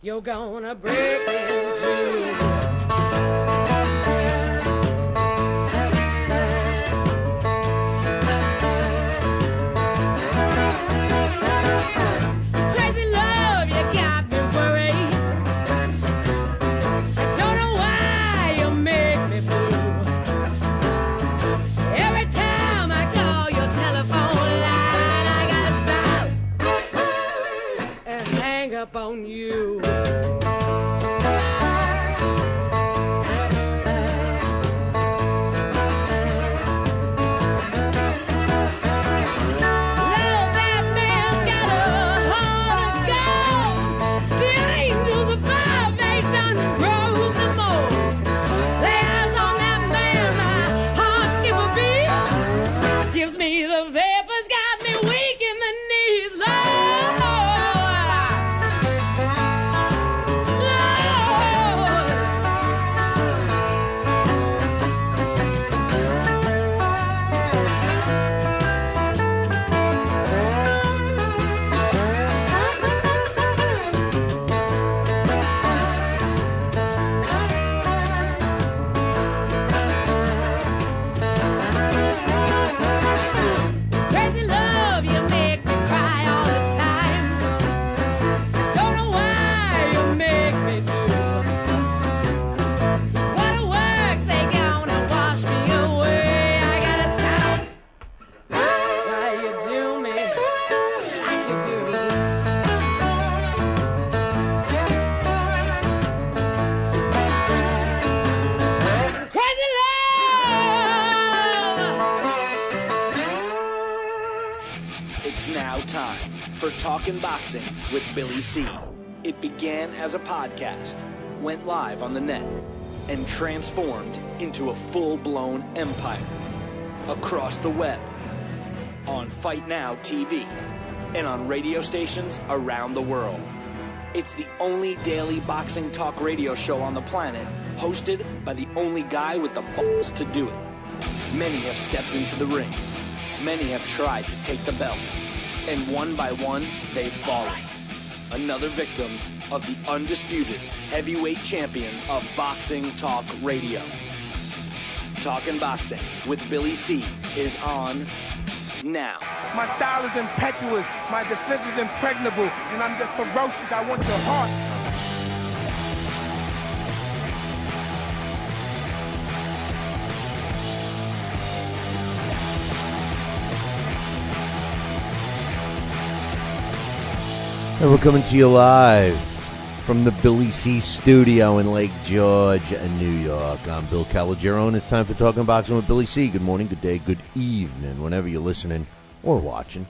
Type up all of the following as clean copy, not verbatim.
you're gonna break into. Up on you. Talkin' Boxing with Billy C. It began as a podcast, went live on the net, and transformed into a full-blown empire. Across the web, on Fight Now TV, and on radio stations around the world. It's the only daily boxing talk radio show on the planet, hosted by the only guy with the balls to do it. Many have stepped into the ring. Many have tried to take the belt. And one by one, they've fallen. Another victim of the undisputed heavyweight champion of boxing talk radio. Talkin' Boxing with Billy C. is on now. My style is impetuous, my defense is impregnable, and I'm just ferocious. I want your heart. And we're coming to you live from the Billy C. studio in Lake George, New York. I'm Bill Calogero, and it's time for Talking Boxing with Billy C. Good morning, good day, good evening, whenever you're listening or watching.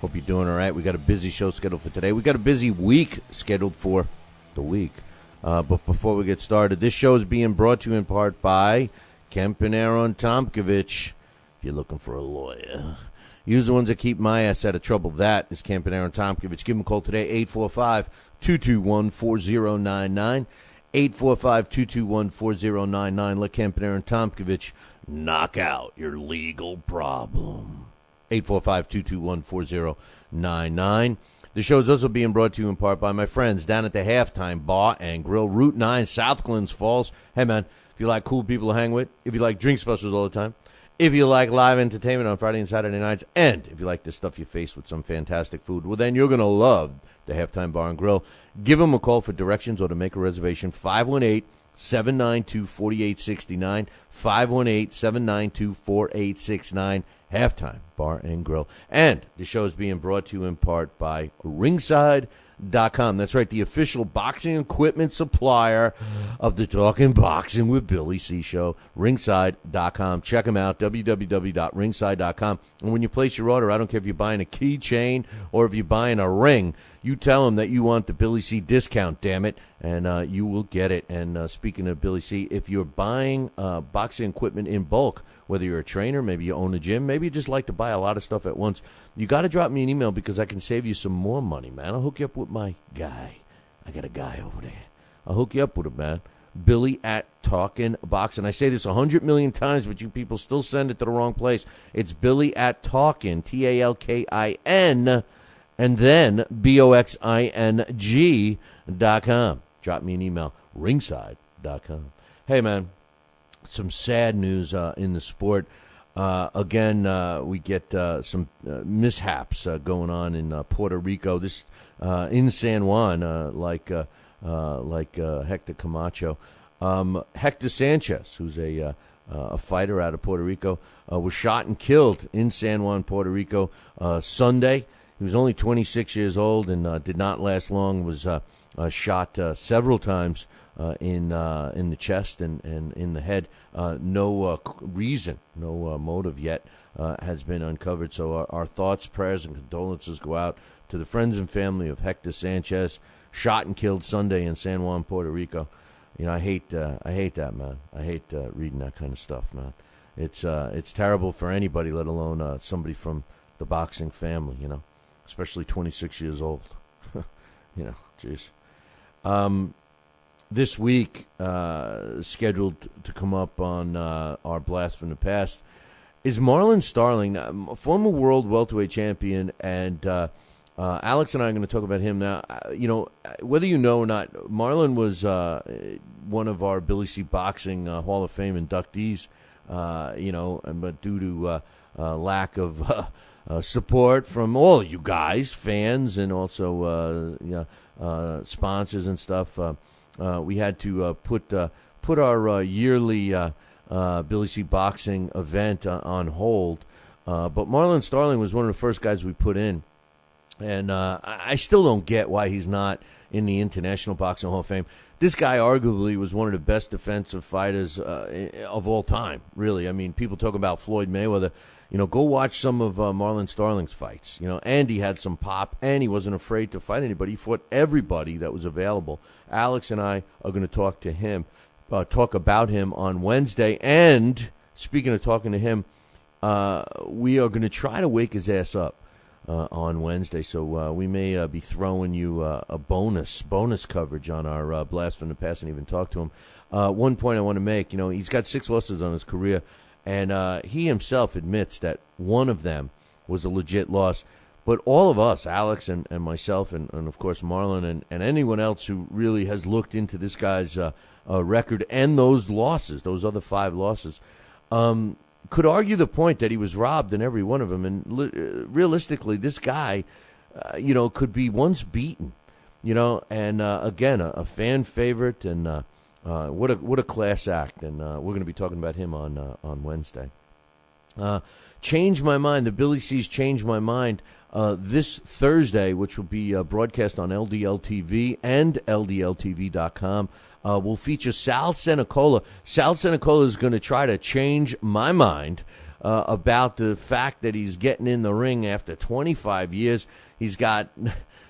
Hope you're doing all right. We got a busy show scheduled for today. We got a busy week scheduled for the week. But before we get started, this show is being brought to you in part by Kemp and Aaron Tomkovich. If you're looking for a lawyer, use the ones that keep my ass out of trouble. That is Kemp and Aaron Tomkovich. Give them a call today, 845-221-4099. 845-221-4099. Let Kemp and Aaron Tomkovich knock out your legal problem. 845-221-4099. The show is also being brought to you in part by my friends down at the Halftime Bar and Grill, Route 9, South Glens Falls. Hey, man, if you like cool people to hang with, if you like drink specials all the time, if you like live entertainment on Friday and Saturday nights, and if you like to stuff your face with some fantastic food, well, then you're going to love the Halftime Bar and Grill. Give them a call for directions or to make a reservation, 518-792-4869, 518-792-4869, Halftime Bar and Grill. And the show is being brought to you in part by Ringside.com. That's right, the official boxing equipment supplier of the Talking Boxing with Billy C show. Ringside.com. Check them out, www.ringside.com. And when you place your order, I don't care if you're buying a keychain or if you're buying a ring, you tell them that you want the Billy C discount, damn it, and you will get it. And speaking of Billy C, if you're buying boxing equipment in bulk, whether you're a trainer, maybe you own a gym, maybe you just like to buy a lot of stuff at once, you got to drop me an email because I can save you some more money, man. I'll hook you up with my guy. I got a guy over there. I'll hook you up with him, man. Billy at Talkin' Boxing. I say this 100 million times, but you people still send it to the wrong place. It's Billy at Talkin', Talkin', and then BOXING.com. Drop me an email, ringside.com. Hey, man, some sad news in the sport. Again, we get some mishaps going on in Puerto Rico. This in San Juan, like Hector Camacho. Hector Sanchez, who's a fighter out of Puerto Rico, was shot and killed in San Juan, Puerto Rico, Sunday. He was only 26 years old and did not last long. Was shot several times in the chest and in the head. No reason, no motive yet has been uncovered. So our thoughts, prayers, and condolences go out to the friends and family of Hector Sanchez, shot and killed Sunday in San Juan, Puerto Rico. You know, I hate that, man. I hate reading that kind of stuff, man. It's terrible for anybody, let alone somebody from the boxing family. You know, especially 26 years old. You know, jeez. This week, scheduled to come up on our Blast from the Past, is Marlon Starling, former world welterweight champion, and Alex and I are going to talk about him now. You know, whether you know or not, Marlon was one of our Billy C. Boxing Hall of Fame inductees, you know, but due to lack of support from all you guys, fans, and also sponsors and stuff, we had to put our yearly Billy C. Boxing event on hold. But Marlon Starling was one of the first guys we put in. And I still don't get why he's not in the International Boxing Hall of Fame. This guy arguably was one of the best defensive fighters of all time, really. I mean, people talk about Floyd Mayweather. You know, go watch some of Marlon Starling's fights. You know, and he had some pop, and he wasn't afraid to fight anybody. He fought everybody that was available. Alex and I are going to talk to him, talk about him on Wednesday. And speaking of talking to him, we are going to try to wake his ass up on Wednesday. So we may be throwing you a bonus coverage on our Blast from the Past and even talk to him. One point I want to make, you know, he's got 6 losses on his career. And he himself admits that one of them was a legit loss. But all of us, Alex and myself and, of course, Marlon and anyone else who really has looked into this guy's record and those losses, those other 5 losses, could argue the point that he was robbed in every one of them. And realistically, this guy, you know, could be once beaten, you know. And, again, a fan favorite and what a class act, and we're going to be talking about him on Wednesday. Change My Mind, the Billy C's Change My Mind, this Thursday, which will be broadcast on LDL TV and LDLTV.com, will feature Sal Senecola. Sal Senecola is going to try to change my mind about the fact that he's getting in the ring after 25 years. He's got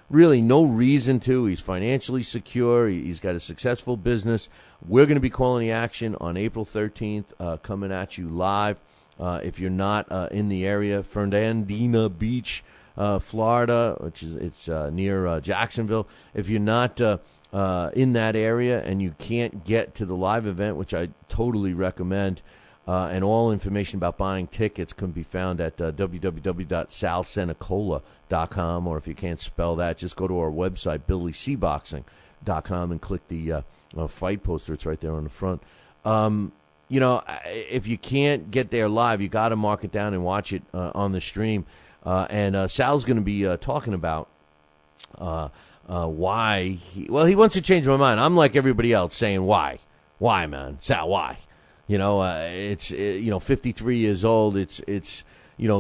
really no reason to. He's financially secure. He's got a successful business. We're going to be calling the action on April 13th, coming at you live. If you're not in the area, Fernandina Beach, Florida, which is it's near Jacksonville. If you're not in that area and you can't get to the live event, which I totally recommend, and all information about buying tickets can be found at www.salsenecola.com, or if you can't spell that, just go to our website, BillyCBoxing.com, and click the fight poster. It's right there on the front. You know, if you can't get there live, you got to mark it down and watch it on the stream. And Sal's going to be talking about why he wants to change my mind. I'm like everybody else saying, why, man, Sal, why? You know, it's 53 years old. It's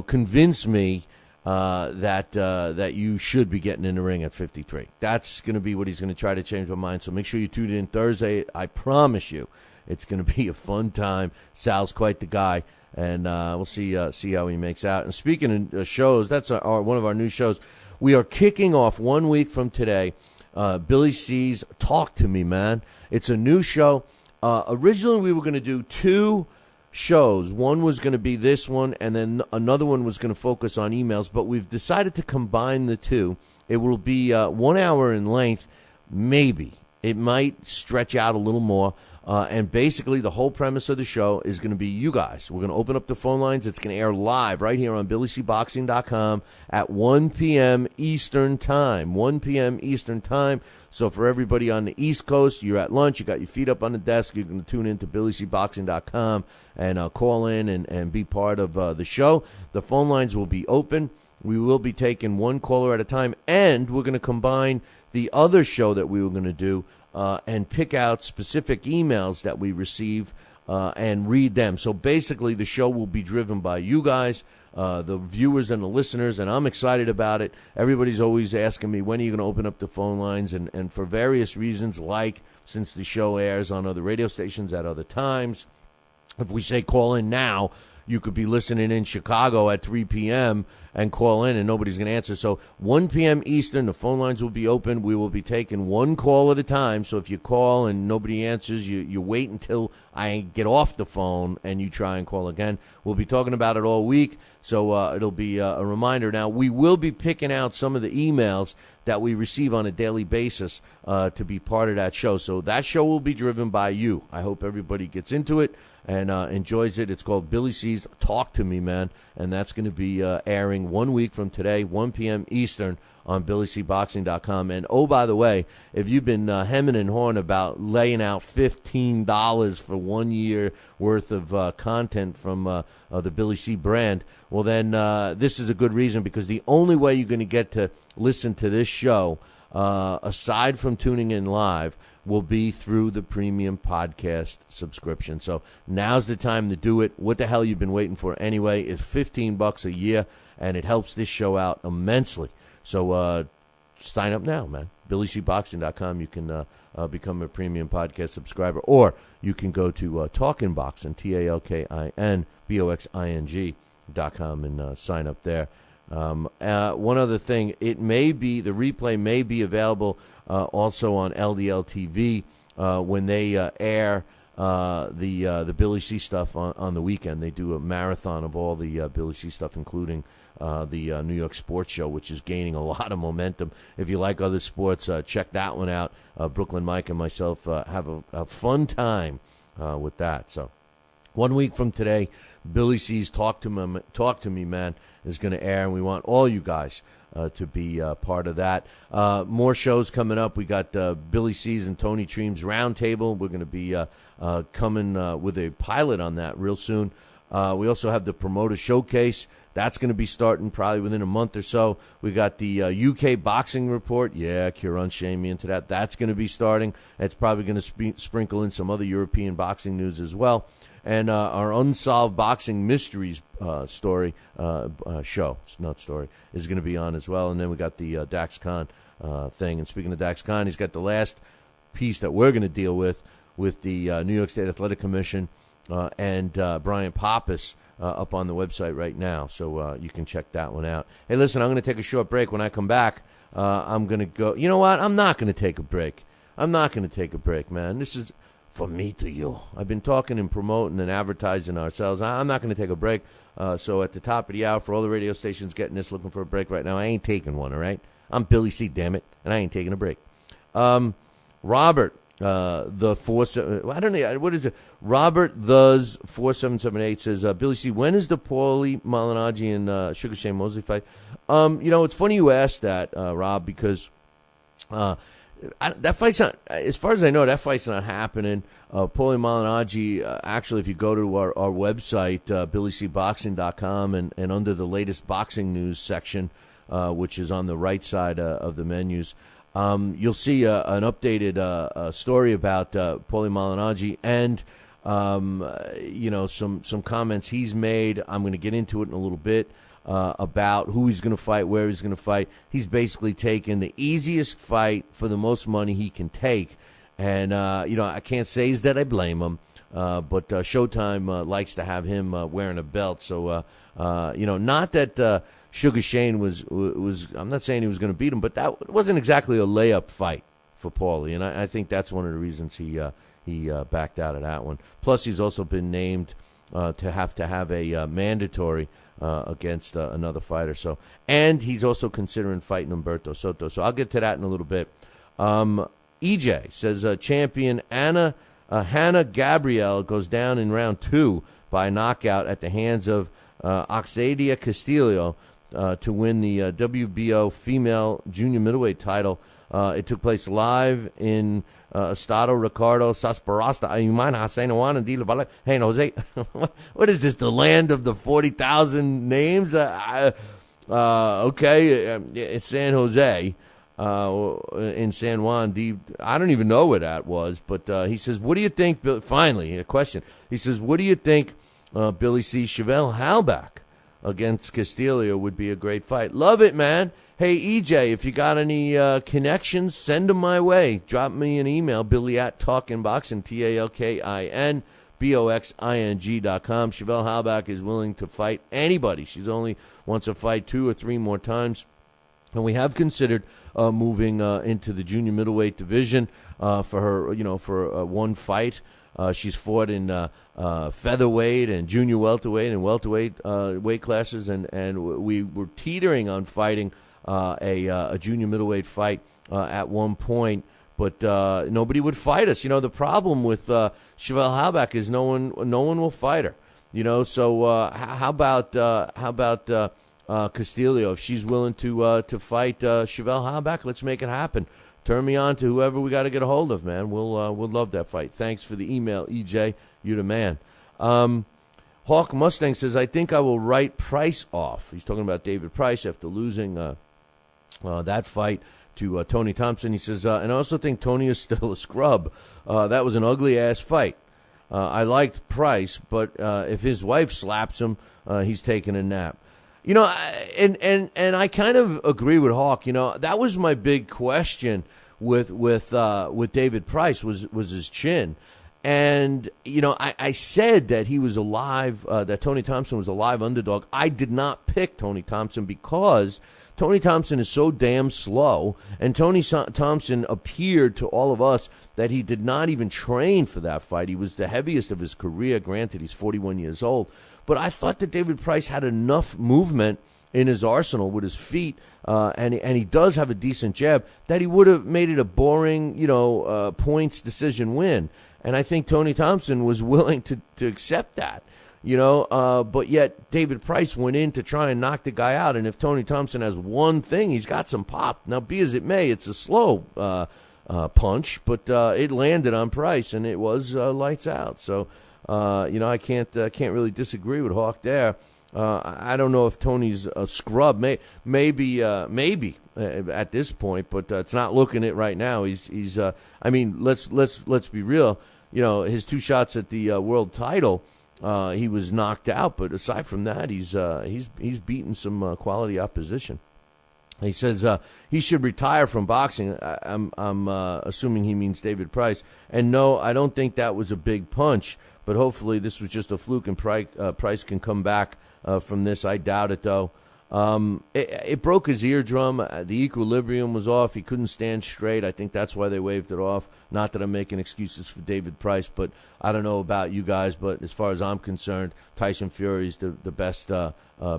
convince me that you should be getting in the ring at 53. That's going to be what he's going to try to change my mind. So make sure you tune in Thursday. I promise you, it's going to be a fun time. Sal's quite the guy, and we'll see how he makes out. And speaking of shows, that's one of our new shows. We are kicking off 1 week from today. Billy C's Talk to Me, Man. It's a new show. Originally, we were going to do 2 shows. One was going to be this one, and then another one was going to focus on emails, but we've decided to combine the 2. It will be 1 hour in length, maybe. It might stretch out a little more, And basically, the whole premise of the show is going to be you guys. We're going to open up the phone lines. It's going to air live right here on BillyCBoxing.com at 1 p.m. Eastern Time. 1 p.m. Eastern Time. So for everybody on the East Coast, you're at lunch, you got your feet up on the desk, you're going to tune in to BillyCBoxing.com and call in and be part of the show. The phone lines will be open. We will be taking one caller at a time, and we're going to combine the other show that we were going to do and pick out specific emails that we receive and read them. So basically, the show will be driven by you guys, the viewers and the listeners, and I'm excited about it. Everybody's always asking me, when are you going to open up the phone lines? And for various reasons, like since the show airs on other radio stations at other times, if we say call in now, you could be listening in Chicago at 3 p.m. and call in, and nobody's going to answer. So 1 p.m. Eastern, the phone lines will be open. We will be taking one call at a time. So if you call and nobody answers, you wait until I get off the phone and you try and call again. We'll be talking about it all week, so it'll be a reminder. Now, we will be picking out some of the emails that we receive on a daily basis to be part of that show. So that show will be driven by you. I hope everybody gets into it and enjoys it. It's called Billy C's Talk to Me, Man, and that's going to be airing 1 week from today, 1 p.m. Eastern on BillyCBoxing.com. And, oh, by the way, if you've been hemming and hawing about laying out $15 for 1 year worth of content from the Billy C brand, well, then this is a good reason, because the only way you're going to get to listen to this show, aside from tuning in live, will be through the premium podcast subscription. So now's the time to do it. What the hell you've been waiting for anyway? It's $15 a year, and it helps this show out immensely. So sign up now, man. BillyCBoxing.com. You can become a premium podcast subscriber, or you can go to Talkin' Boxing, TalkinBoxing.com, and sign up there. One other thing, the replay may be available also on LDL TV when they air the Billy C stuff on the weekend. They do a marathon of all the Billy C stuff, including the New York Sports Show, which is gaining a lot of momentum. If you like other sports, check that one out. Brooklyn Mike and myself have a fun time with that. So 1 week from today, Billy C's Talk to Me, Man, is going to air, and we want all you guys to be part of that. More shows coming up. We got Billy C's and Tony Treem's Roundtable. We're going to be coming with a pilot on that real soon. We also have the Promoter Showcase. That's going to be starting probably within a month or so. We got the UK Boxing Report. Yeah, Kieran shamed me into that. That's going to be starting. It's probably going to sprinkle in some other European boxing news as well. And our Unsolved Boxing Mysteries show, it's not story, is going to be on as well. And then we got the Dax Khan thing. And speaking of Dax Khan, he's got the last piece that we're going to deal with the New York State Athletic Commission and Brian Pappas up on the website right now. So you can check that one out. Hey, listen, I'm going to take a short break. When I come back, I'm going to go. You know what? I'm not going to take a break. I'm not going to take a break, man. This is from me to you. I've been talking and promoting and advertising ourselves. I'm not going to take a break. So at the top of the hour, for all the radio stations getting this, looking for a break right now, I ain't taking one, all right? I'm Billy C, damn it, and I ain't taking a break. Robert, the 47, I don't know, what is it? Robert Thus 4778 says, Billy C, when is the Paulie Malignaggi and Sugar Shane Mosley fight? It's funny you asked that, Rob, because that fight's not, as far as I know, that fight's not happening. Paulie Malignaggi, actually, if you go to our website, BillyCBoxing.com, and under the latest boxing news section, which is on the right side of the menus, you'll see an updated story about Paulie Malignaggi and, some comments he's made. I'm going to get into it in a little bit. About who he's going to fight, where he's going to fight. He's basically taken the easiest fight for the most money he can take. And, I can't say that I blame him, but Showtime likes to have him wearing a belt. So, not that Sugar Shane was I'm not saying he was going to beat him, but that wasn't exactly a layup fight for Paulie. And I think that's one of the reasons he backed out of that one. Plus, he's also been named to have a mandatory against another fighter. So, and he's also considering fighting Humberto Soto. So I'll get to that in a little bit. EJ says champion Anna Hannah Gabriel goes down in round 2 by knockout at the hands of Oxadia Castillo to win the WBO female junior middleweight title. It took place live in Estado Ricardo Sasparasta. Hey, Jose, what is this, the land of the 40,000 names? Okay, it's San Jose in San Juan. I don't even know where that was, but he says, what do you think, finally, a question. He says, what do you think, Billy C. Chevelle Halbach against Castillo would be a great fight? Love it, man. Hey, EJ, if you got any connections, send them my way. Drop me an email, Billy@TalkinBoxing, TalkinBoxing.com. Chevelle Halbach is willing to fight anybody. She's only wants to fight 2 or 3 more times. And we have considered moving into the junior middleweight division for her, for one fight. She's fought in featherweight and junior welterweight and welterweight weight classes, and we were teetering on fighting a junior middleweight fight at one point, but nobody would fight us. The problem with Chevelle Halbach is no one will fight her. So how about Castillo? If she's willing to fight Chevelle Halbach, let's make it happen. Turn me on to whoever we got to get a hold of, man. We'll love that fight. Thanks for the email, EJ. You the man. Hawk Mustang says, I think I will write Price off. He's talking about David Price after losing that fight to Tony Thompson. He says, and I also think Tony is still a scrub. That was an ugly-ass fight. I liked Price, but if his wife slaps him, he's taking a nap. And I kind of agree with Hawk. That was my big question with David Price was his chin. And, I said that he was alive, that Tony Thompson was a live underdog. I did not pick Tony Thompson because Tony Thompson is so damn slow, and Tony Thompson appeared to all of us that he did not even train for that fight. He was the heaviest of his career. Granted, he's 41 years old. But I thought that David Price had enough movement in his arsenal with his feet, and he does have a decent jab, that he would have made it a boring, points decision win. And I think Tony Thompson was willing to accept that, but yet David Price went in to try and knock the guy out. And if Tony Thompson has one thing, he's got some pop. Now, be as it may, it's a slow punch, but it landed on Price, and it was lights out. So, I can't really disagree with Hawk there. I don't know if Tony's a scrub. Maybe at this point, but it's not looking it right now. He's. I mean, let's be real. His 2 shots at the world title, he was knocked out. But aside from that, he's beaten some quality opposition. He says he should retire from boxing. I'm assuming he means David Price. And no, I don't think that was a big punch. But hopefully this was just a fluke, and Price can come back from this. I doubt it, though. It broke his eardrum. The equilibrium was off. He couldn't stand straight. I think that's why they waved it off. Not that I'm making excuses for David Price, but I don't know about you guys, but as far as I'm concerned, Tyson Fury is the best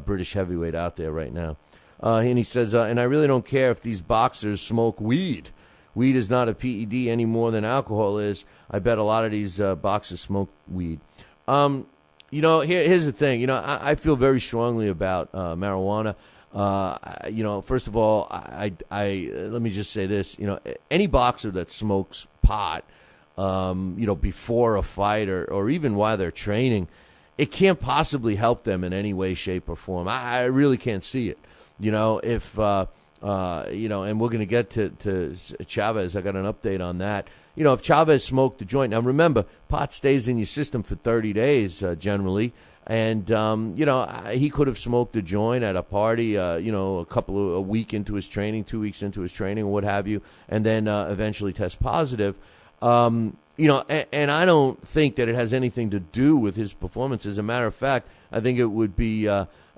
British heavyweight out there right now. And he says, and I really don't care if these boxers smoke weed. Weed is not a PED any more than alcohol is. I bet a lot of these boxers smoke weed. Here's the thing. I feel very strongly about marijuana. First of all, I let me just say this. Any boxer that smokes pot, before a fight or even while they're training, it can't possibly help them in any way, shape, or form. I really can't see it. If and we're going to get to Chavez. I got an update on that. If Chavez smoked the joint, now remember, pot stays in your system for 30 days generally, and he could have smoked a joint at a party, a week into his training, 2 weeks into his training, or what have you, and then eventually test positive. And I don't think that it has anything to do with his performance. As a matter of fact, I think it would be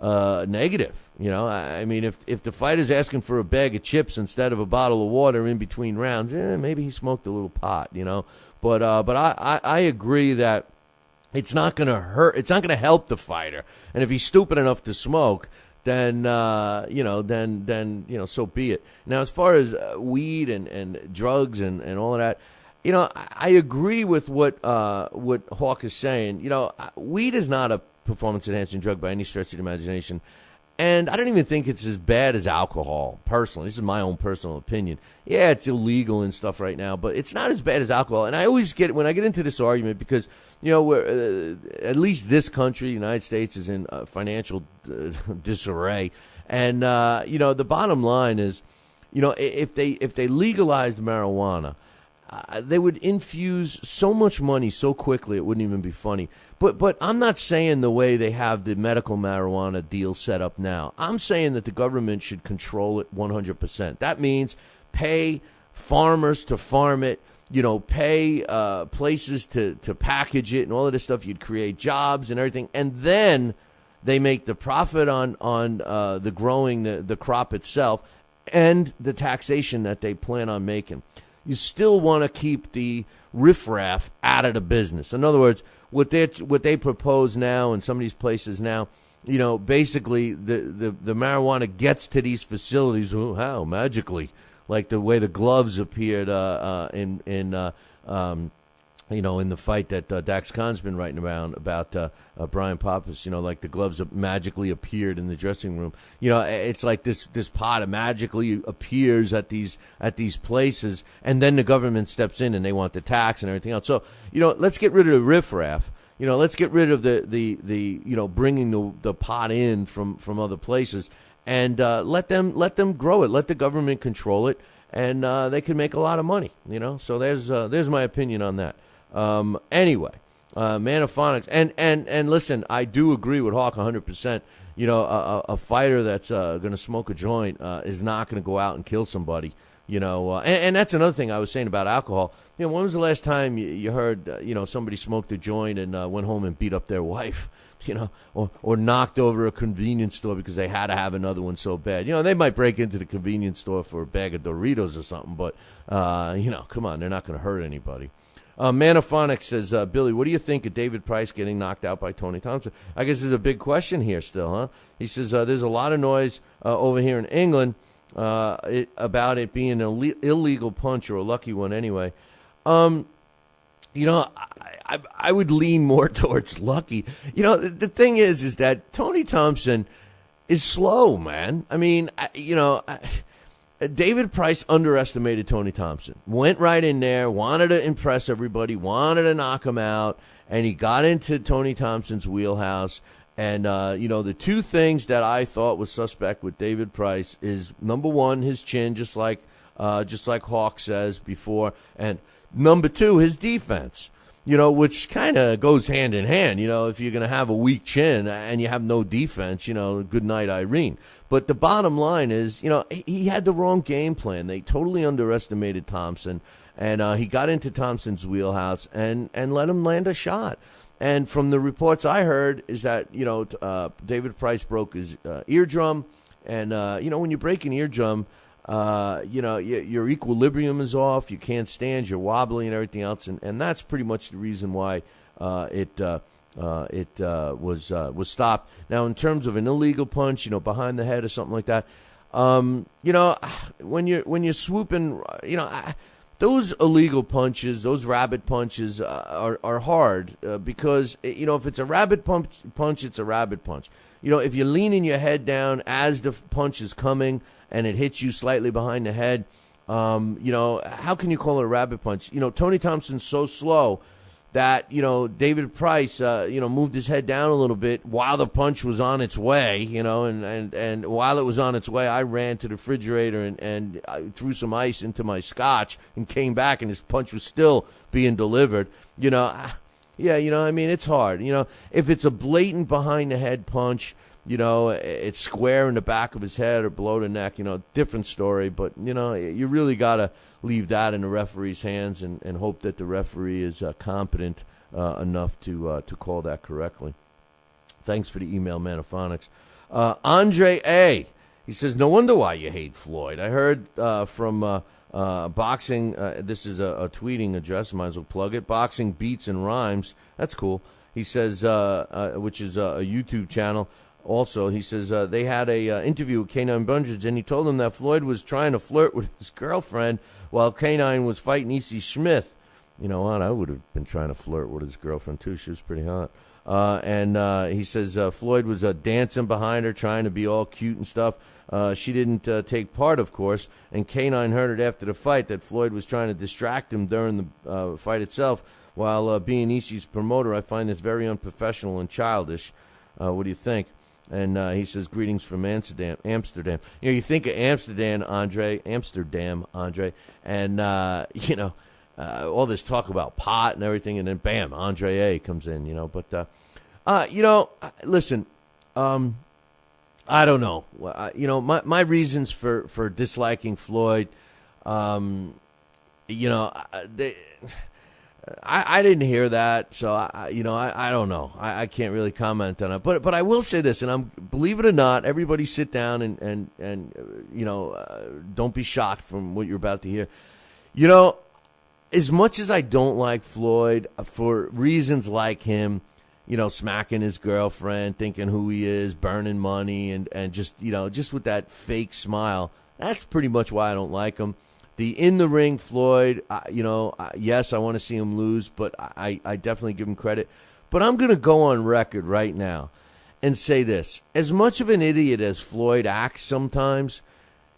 negative. I mean, if the fighter's asking for a bag of chips instead of a bottle of water in between rounds, maybe he smoked a little pot, But I agree that it's not going to hurt. It's not going to help the fighter. And if he's stupid enough to smoke, then so be it. Now, as far as weed and drugs and all of that, I agree with what Hawk is saying. Weed is not a performance-enhancing drug by any stretch of the imagination. And I don't even think it's as bad as alcohol, personally. This is my own personal opinion. Yeah, it's illegal and stuff right now, but it's not as bad as alcohol. And I always when I get into this argument, because, we're, at least this country, the United States, is in financial disarray. And, the bottom line is, if they legalized marijuana, they would infuse so much money so quickly it wouldn't even be funny. But I'm not saying the way they have the medical marijuana deal set up now. I'm saying that the government should control it 100%. That means pay farmers to farm it, pay places to package it and all of this stuff. You'd create jobs and everything. And then they make the profit on the growing the crop itself and the taxation that they plan on making. You still want to keep the riffraff out of the business. In other words, what they propose now in some of these places now, basically the marijuana gets to these facilities. How magically, like the way the gloves appeared in the fight that Dax Khan's been writing around about Brian Pappas, like the gloves magically appeared in the dressing room. It's like this pot magically appears at these places, and then the government steps in and they want the tax and everything else. So, let's get rid of the riffraff. Let's get rid of the bringing the pot in from other places, and let them grow it. Let the government control it, and they can make a lot of money. So there's my opinion on that. Anyway, Manophonics, and listen, I do agree with Hawk 100%. A fighter that's going to smoke a joint is not going to go out and kill somebody. And that's another thing I was saying about alcohol. When was the last time you heard somebody smoked a joint and went home and beat up their wife? Or knocked over a convenience store because they had to have another one so bad. They might break into the convenience store for a bag of Doritos or something, but come on, they're not going to hurt anybody. Manophonic says, Billy, what do you think of David Price getting knocked out by Tony Thompson? I guess there's a big question here still, huh? He says, there's a lot of noise over here in England about it being an illegal punch, or a lucky one anyway. I would lean more towards lucky. The thing is that Tony Thompson is slow, man. I mean, David Price underestimated Tony Thompson. Went right in there, wanted to impress everybody, wanted to knock him out, and he got into Tony Thompson's wheelhouse. And, the two things that I thought was suspect with David Price is, number one, his chin, just like Hawk says before, and number two, his defense, which kind of goes hand in hand. If you're going to have a weak chin and you have no defense, good night, Irene. But the bottom line is, he had the wrong game plan. They totally underestimated Thompson, and he got into Thompson's wheelhouse and let him land a shot. And from the reports I heard is that, David Price broke his eardrum. And, when you break an eardrum, your equilibrium is off. You can't stand. You're wobbly and everything else. And that's pretty much the reason why it was stopped. Now, in terms of an illegal punch, behind the head or something like that, when you're swooping, those illegal punches, those rabbit punches are hard because, if it's a rabbit punch, it's a rabbit punch. If you're leaning your head down as the punch is coming and it hits you slightly behind the head, how can you call it a rabbit punch? Tony Thompson's so slow that, David Price, moved his head down a little bit while the punch was on its way, and while it was on its way, I ran to the refrigerator and I threw some ice into my scotch and came back, and his punch was still being delivered. It's hard. If it's a blatant behind the head punch, it's square in the back of his head or below the neck, different story. But, you really got to leave that in the referee's hands and hope that the referee is competent enough to call that correctly. Thanks for the email, Manophonics. Andre A., he says, no wonder why you hate Floyd. I heard from Boxing, this is a tweeting address, might as well plug it, Boxing Beats and Rhymes. That's cool. He says, which is a YouTube channel. Also, he says they had a interview with K9 Bundrage, and he told them that Floyd was trying to flirt with his girlfriend while K9 was fighting E.C. Smith. You know what? I would have been trying to flirt with his girlfriend, too. She was pretty hot. And he says Floyd was dancing behind her, trying to be all cute and stuff. She didn't take part, of course, and K9 heard it after the fight that Floyd was trying to distract him during the fight itself. While being Ishii's promoter, I find this very unprofessional and childish. What do you think? And he says, greetings from Amsterdam. You know, you think of Amsterdam, Andre, and, all this talk about pot and everything, and then, bam, Andre A. comes in, you know. But, listen, I don't know. My reasons for disliking Floyd, I didn't hear that, so I don't know. I can't really comment on it. But I will say this, and believe it or not, everybody sit down and don't be shocked from what you're about to hear. You know, as much as I don't like Floyd for reasons like him, smacking his girlfriend, thinking who he is, burning money, and just with that fake smile, that's pretty much why I don't like him. The in-the-ring Floyd, yes, I want to see him lose, but I definitely give him credit. But I'm going to go on record right now and say this. As much of an idiot as Floyd acts sometimes,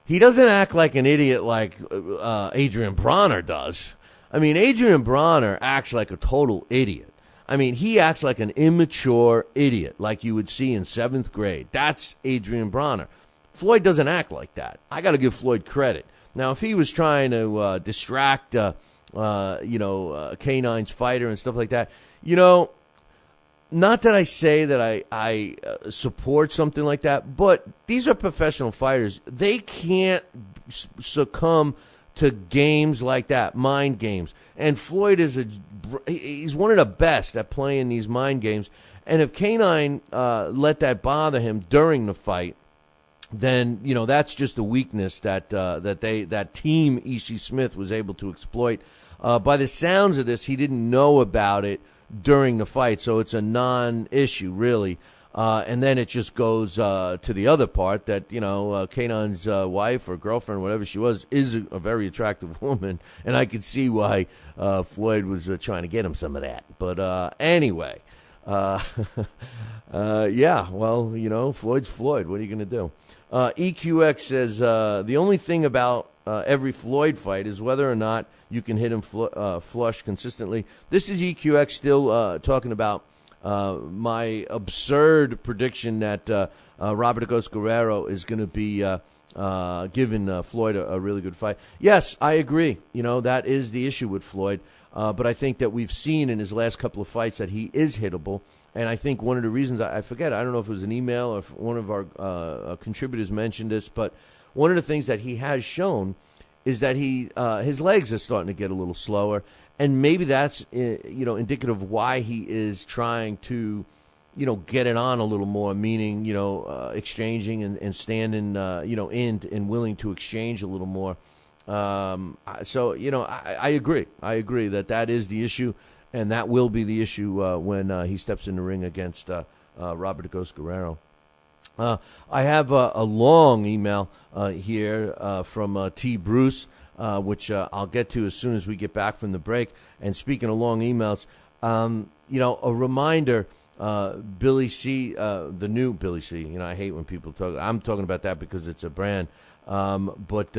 he doesn't act like an idiot like Adrian Bronner does. I mean, Adrian Bronner acts like a total idiot. I mean, he acts like an immature idiot, like you would see in 7th grade. That's Adrian Bronner. Floyd doesn't act like that. I got to give Floyd credit. Now, if he was trying to distract, K9's fighter and stuff like that, not that I say that I support something like that, but these are professional fighters. They can't succumb to games like that, mind games. And Floyd he's one of the best at playing these mind games. And if K9 let that bother him during the fight, then that's just a weakness that team Ishii Smith was able to exploit. By the sounds of this, he didn't know about it during the fight, so it's a non-issue really. And then it just goes to the other part that K9's wife or girlfriend, whatever she was, is a very attractive woman, and I could see why Floyd was trying to get him some of that. But anyway, yeah, well, Floyd's Floyd. What are you going to do? EQX says the only thing about every Floyd fight is whether or not you can hit him flush consistently. This is EQX still talking about my absurd prediction that Robert Agos Guerrero is going to be giving Floyd a really good fight. Yes, I agree. That is the issue with Floyd. But I think that we've seen in his last couple of fights that he is hittable. And I think one of the reasons, I forget, I don't know if it was an email or if one of our contributors mentioned this, but one of the things that he has shown is that his legs are starting to get a little slower. And maybe that's, indicative of why he is trying to, get it on a little more, meaning, exchanging and standing, and willing to exchange a little more. So, I agree. I agree that is the issue, and that will be the issue when he steps in the ring against Robert Agos Guerrero. I have a long email here from T. Bruce, which I'll get to as soon as we get back from the break. And speaking of long emails, a reminder, Billy C., the new Billy C., I hate when people talk. I'm talking about that because it's a brand. But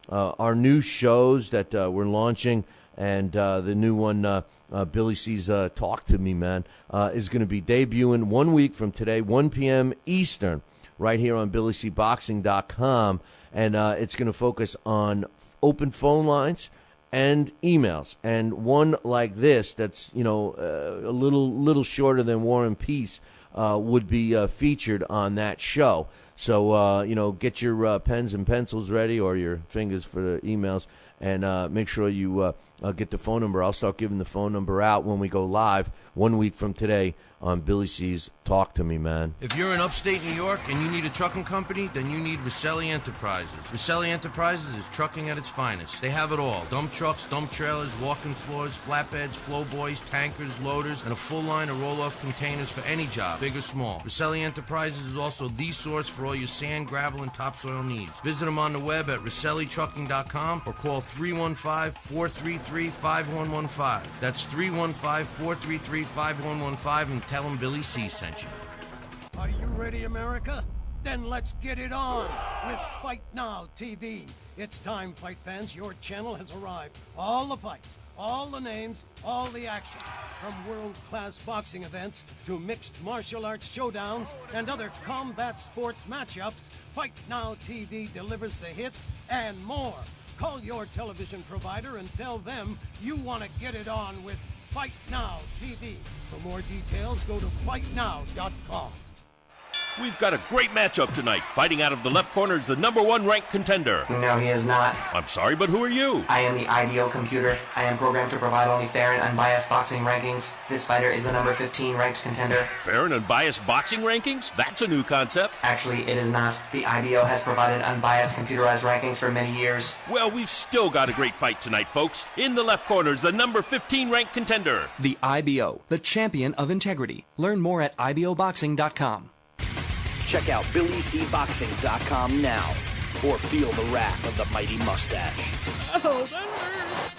our new shows that we're launching and the new one, Billy C's Talk to Me, Man, is going to be debuting 1 week from today, 1 p.m. Eastern, right here on BillyCBoxing.com. And it's going to focus on open phone lines and emails. And one like this that's, a little shorter than War and Peace would be featured on that show. So, get your pens and pencils ready or your fingers for the emails and make sure you get the phone number. I'll start giving the phone number out when we go live 1 week from today on Billy C's Talk to Me, Man. If you're in upstate New York and you need a trucking company, then you need Roselli Enterprises. Roselli Enterprises is trucking at its finest. They have it all. Dump trucks, dump trailers, walk-in floors, flatbeds, flow boys, tankers, loaders, and a full line of roll-off containers for any job, big or small. Roselli Enterprises is also the source for all your sand, gravel, and topsoil needs. Visit them on the web at RosselliTrucking.com or call 315-433-5115. That's 315-433-5115 and tell them Billy C sent you. Are you ready, America? Then let's get it on with Fight Now TV. It's time, fight fans. Your channel has arrived. All the fights, all the names, all the action. From world-class boxing events to mixed martial arts showdowns and other combat sports matchups, Fight Now TV delivers the hits and more. Call your television provider and tell them you want to get it on with Fight Now TV. For more details, go to fightnow.com. We've got a great matchup tonight. Fighting out of the left corner is the #1 ranked contender. No, he is not. I'm sorry, but who are you? I am the IDO computer. I am programmed to provide only fair and unbiased boxing rankings. This fighter is the number 15 ranked contender. Fair and unbiased boxing rankings? That's a new concept. Actually, it is not. The IDO has provided unbiased computerized rankings for many years. Well, we've still got a great fight tonight, folks. In the left corner is the number 15 ranked contender. The IBO, the champion of integrity. Learn more at IBOboxing.com. Check out BillyCBoxing.com now, or feel the wrath of the mighty mustache. Oh, that hurts.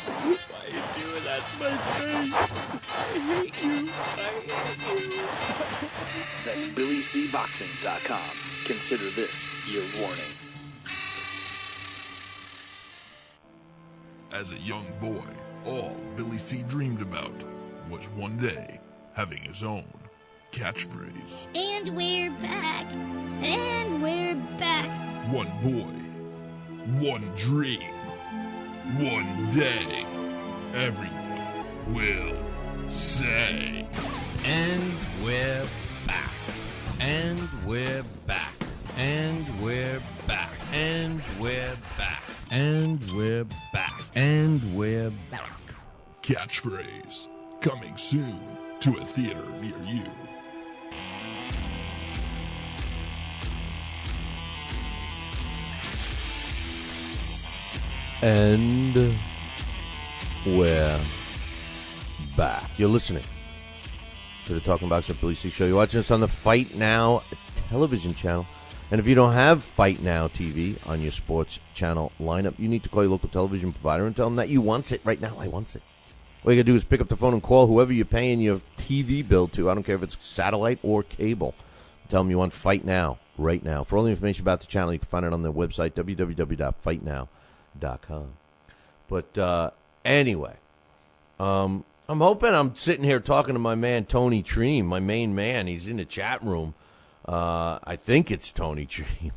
Why are you doing that to my face? I hate you. That's BillyCBoxing.com. Consider this your warning. As a young boy, all Billy C dreamed about was one day having his own catchphrase. And we're back. And we're back. One boy, one dream, one day. Everyone will say. And we're back. And we're back. And we're back. And we're back. And we're back. And we're back. Catchphrase coming soon to a theater near you. And we're back. You're listening to the Talking Boxing Billy C Show. You're watching us on the Fight Now television channel. And if you don't have Fight Now TV on your sports channel lineup, you need to call your local television provider and tell them that you want it right now. I want it. All you got to do is pick up the phone and call whoever you're paying your TV bill to. I don't care if it's satellite or cable. Tell them you want Fight Now right now. For all the information about the channel, you can find it on their website, www.fightnow.com. But anyway, I'm hoping I'm sitting here talking to my man Tony Treem, my main man. He's in the chat room. I think it's Tony Treem.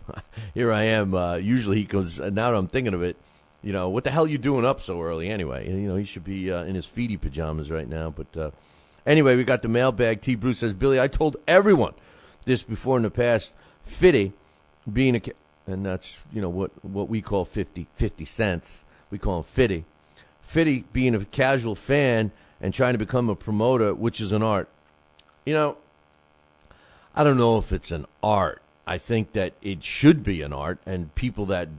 Here I am. Usually he goes, now that I'm thinking of it, you know, what the hell are you doing up so early anyway? You know, he should be in his feety pajamas right now. But anyway, we got the mailbag. T. Bruce says, Billy, I told everyone this before in the past. Fitty being a... And that's, you know, what we call 50 cents. We call him Fitty. Fitty being a casual fan and trying to become a promoter, which is an art. You know, I don't know if it's an art. I think that it should be an art, and people that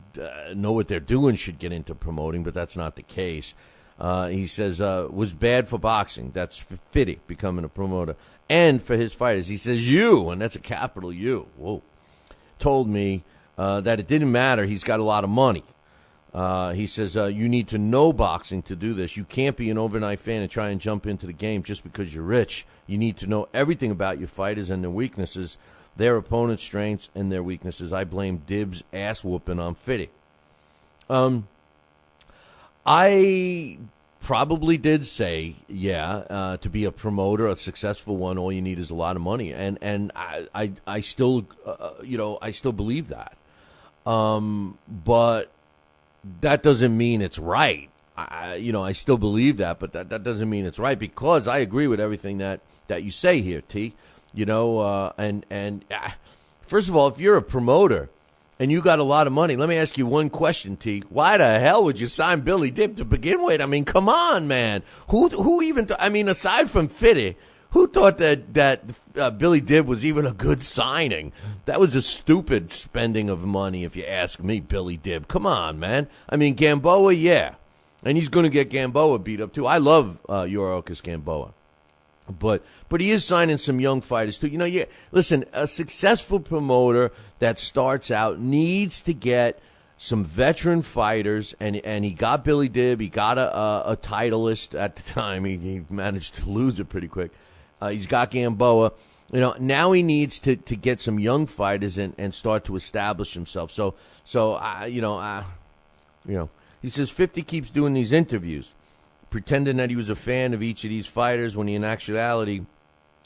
know what they're doing should get into promoting, but that's not the case. He says, was bad for boxing. That's Fitty becoming a promoter. And for his fighters. He says, you, and that's a capital U, whoa, told me that it didn't matter. He's got a lot of money. He says, you need to know boxing to do this. You can't be an overnight fan and try and jump into the game just because you're rich. You need to know everything about your fighters and their weaknesses, their opponent's strengths and their weaknesses. I blame Dibs' ass-whooping on Fitty. I probably did say, to be a promoter, a successful one, all you need is a lot of money. And I still, I still believe that. But that doesn't mean it's right. I still believe that, but that doesn't mean it's right, because I agree with everything that you say here, T. First of all, if you're a promoter and you got a lot of money, let me ask you one question, T. Why the hell would you sign Billy Dib to begin with? I mean, come on, man. Who even? Aside from Fitty, who thought that Billy Dib was even a good signing? That was a stupid spending of money, if you ask me, Billy Dib. Come on, man. I mean, Gamboa, yeah. And he's going to get Gamboa beat up, too. I love Yuriorkis Gamboa. But he is signing some young fighters too. Listen, a successful promoter that starts out needs to get some veteran fighters, and he got Billy Dibb. He got a titleist at the time. He managed to lose it pretty quick. He's got Gamboa. Now he needs to get some young fighters and start to establish himself. So he says 50 keeps doing these interviews, pretending that he was a fan of each of these fighters when in actuality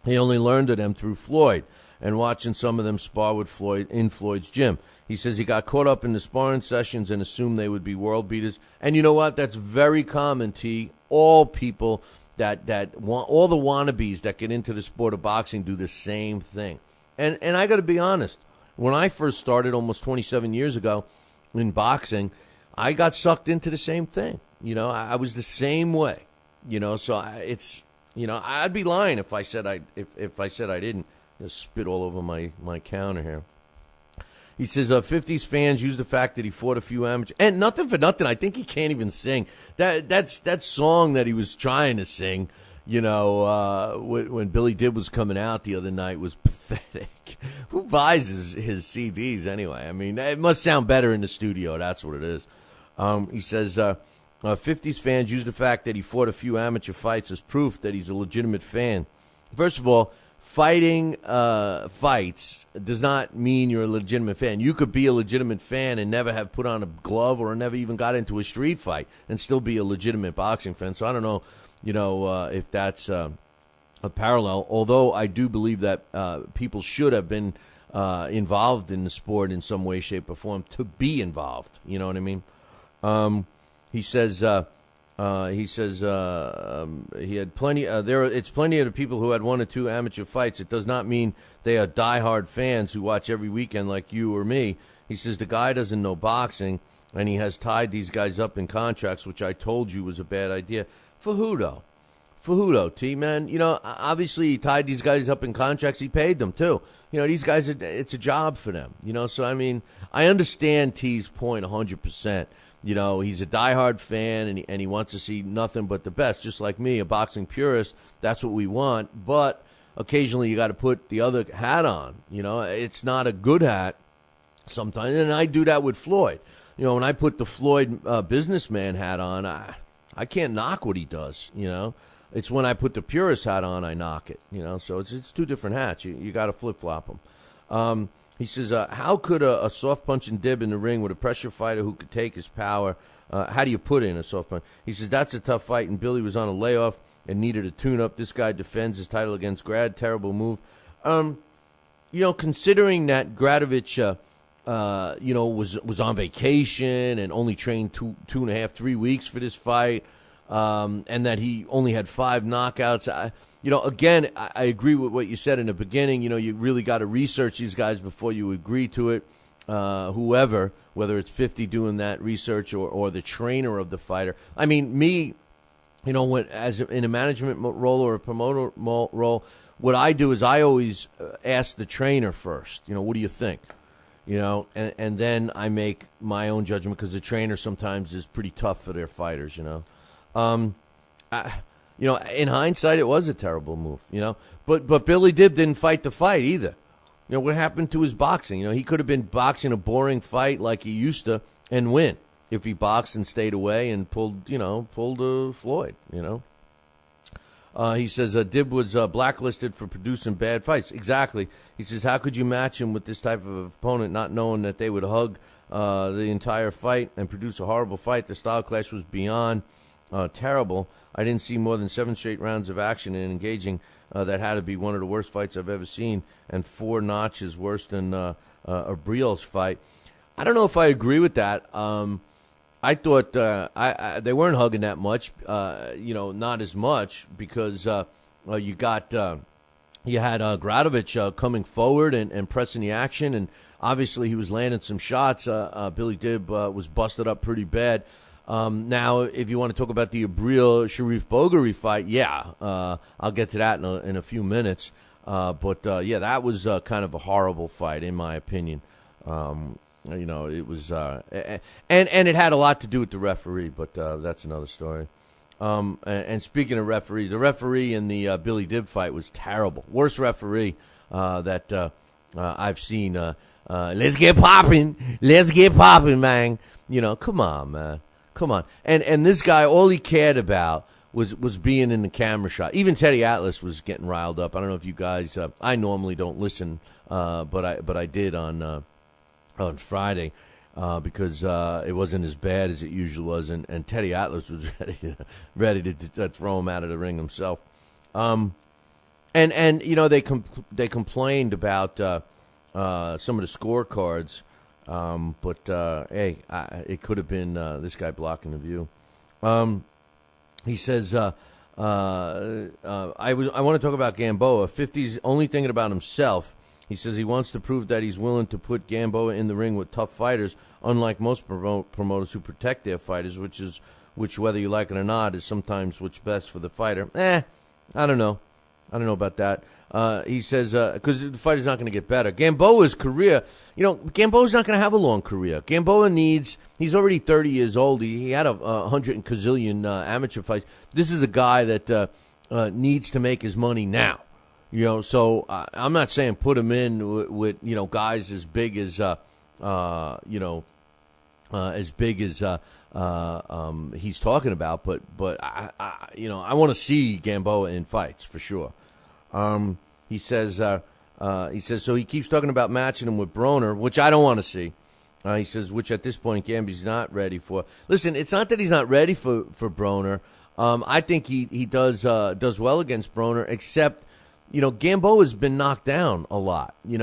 he only learned of them through Floyd and watching some of them spar with Floyd in Floyd's gym. He says he got caught up in the sparring sessions and assumed they would be world beaters. And you know what? That's very common, T. All people that want, all the wannabes that get into the sport of boxing do the same thing. And I got to be honest. When I first started almost 27 years ago in boxing, I got sucked into the same thing. I was the same way. So I'd be lying if I said I didn't. Just spit all over my counter here. He says 50's fans use the fact that he fought a few amateurs. And nothing for nothing, I think he can't even sing. That song that he was trying to sing, when Billy Dibb was coming out the other night was pathetic. Who buys his CDs anyway? I mean, it must sound better in the studio. That's what it is. He says 50's fans use the fact that he fought a few amateur fights as proof that he's a legitimate fan. First of all, fighting fights does not mean you're a legitimate fan. You could be a legitimate fan and never have put on a glove or never even got into a street fight and still be a legitimate boxing fan. So I don't know, if that's a parallel, although I do believe that people should have been involved in the sport in some way, shape, or form to be involved. You know what I mean? He says he had plenty. It's plenty of the people who had 1 or 2 amateur fights. It does not mean they are diehard fans who watch every weekend like you or me. He says the guy doesn't know boxing, and he has tied these guys up in contracts, which I told you was a bad idea. For who though? T, man. Obviously he tied these guys up in contracts. He paid them too. These guys, it's a job for them. So I mean, I understand T's point 100%. He's a diehard fan, and he wants to see nothing but the best, just like me, a boxing purist. That's what we want. But occasionally you got to put the other hat on. It's not a good hat sometimes, and I do that with Floyd. When I put the Floyd businessman hat on, I can't knock what he does. It's when I put the purist hat on, I knock it. So it's 2 different hats. You got to flip flop them. He says, how could a soft punching Dibb in the ring with a pressure fighter who could take his power, how do you put in a soft punch? He says, that's a tough fight, and Billy was on a layoff and needed a tune-up. This guy defends his title against Grad. Terrible move. Considering that Gradovich, was on vacation and only trained 2.5, 3 weeks for this fight, and that he only had 5 knockouts, again, I agree with what you said in the beginning. You really got to research these guys before you agree to it. Whoever, whether it's 50 doing that research or the trainer of the fighter. I mean, me, in a management role or a promoter role, what I do is I always ask the trainer first. What do you think? And then I make my own judgment because the trainer sometimes is pretty tough for their fighters. In hindsight, it was a terrible move, But Billy Dibb didn't fight the fight either. What happened to his boxing? He could have been boxing a boring fight like he used to and win if he boxed and stayed away and pulled Floyd, He says Dibb was blacklisted for producing bad fights. Exactly. He says, how could you match him with this type of opponent not knowing that they would hug the entire fight and produce a horrible fight? The style clash was beyond terrible. I didn't see more than 7 straight rounds of action and engaging. That had to be one of the worst fights I've ever seen, and 4 notches worse than Abriel's fight. I don't know if I agree with that. I thought they weren't hugging that much, not as much because you had Gradovich coming forward and pressing the action, and obviously he was landing some shots. Billy Dibb was busted up pretty bad. Now, if you want to talk about the Abriel-Sharif Boguary fight, I'll get to that in a few minutes. But that was kind of a horrible fight, in my opinion. It was, and it had a lot to do with the referee, but that's another story. And speaking of referees, the referee in the Billy Dib fight was terrible. Worst referee that I've seen. Let's get popping, man. Come on, man, come on. And this guy, all he cared about was being in the camera shot. Even Teddy Atlas was getting riled up. I don't know if you guys. I normally don't listen, but I did on Friday. Because it wasn't as bad as it usually was, and Teddy Atlas was ready to throw him out of the ring himself. And they complained about some of the scorecards, but hey, it could have been this guy blocking the view. He says, I want to talk about Gamboa. 50's only thinking about himself. He says he wants to prove that he's willing to put Gamboa in the ring with tough fighters, unlike most promoters who protect their fighters, which, whether you like it or not, is sometimes what's best for the fighter. I don't know. I don't know about that. He says, because the fighter's not going to get better. Gamboa's career, Gamboa's not going to have a long career. Gamboa he's already 30 years old. He had 100 and gazillion amateur fights. This is a guy that needs to make his money now. So I'm not saying put him in with guys as big as he's talking about, but I want to see Gamboa in fights for sure. He says so. He keeps talking about matching him with Broner, which I don't want to see. He says, which at this point Gamby's not ready for. Listen, it's not that he's not ready for Broner. I think he does well against Broner, except. Gamboa's been knocked down a lot, and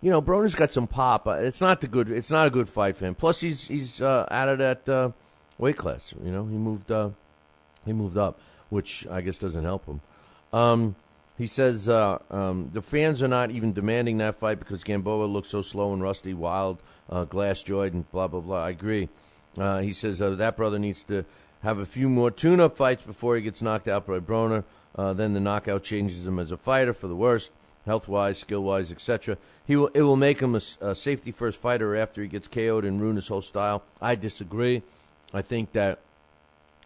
Broner's got some pop. It's not a good fight for him. Plus, he's out of that weight class. He moved up, which I guess doesn't help him. He says the fans are not even demanding that fight because Gamboa looks so slow and rusty, wild, glass-jawed, and blah blah blah. I agree. He says that brother needs to have a few more tune-up fights before he gets knocked out by Broner. Then the knockout changes him as a fighter for the worse, health-wise, skill-wise, etc. It will make him a safety-first fighter after he gets KO'd and ruin his whole style. I disagree. I think that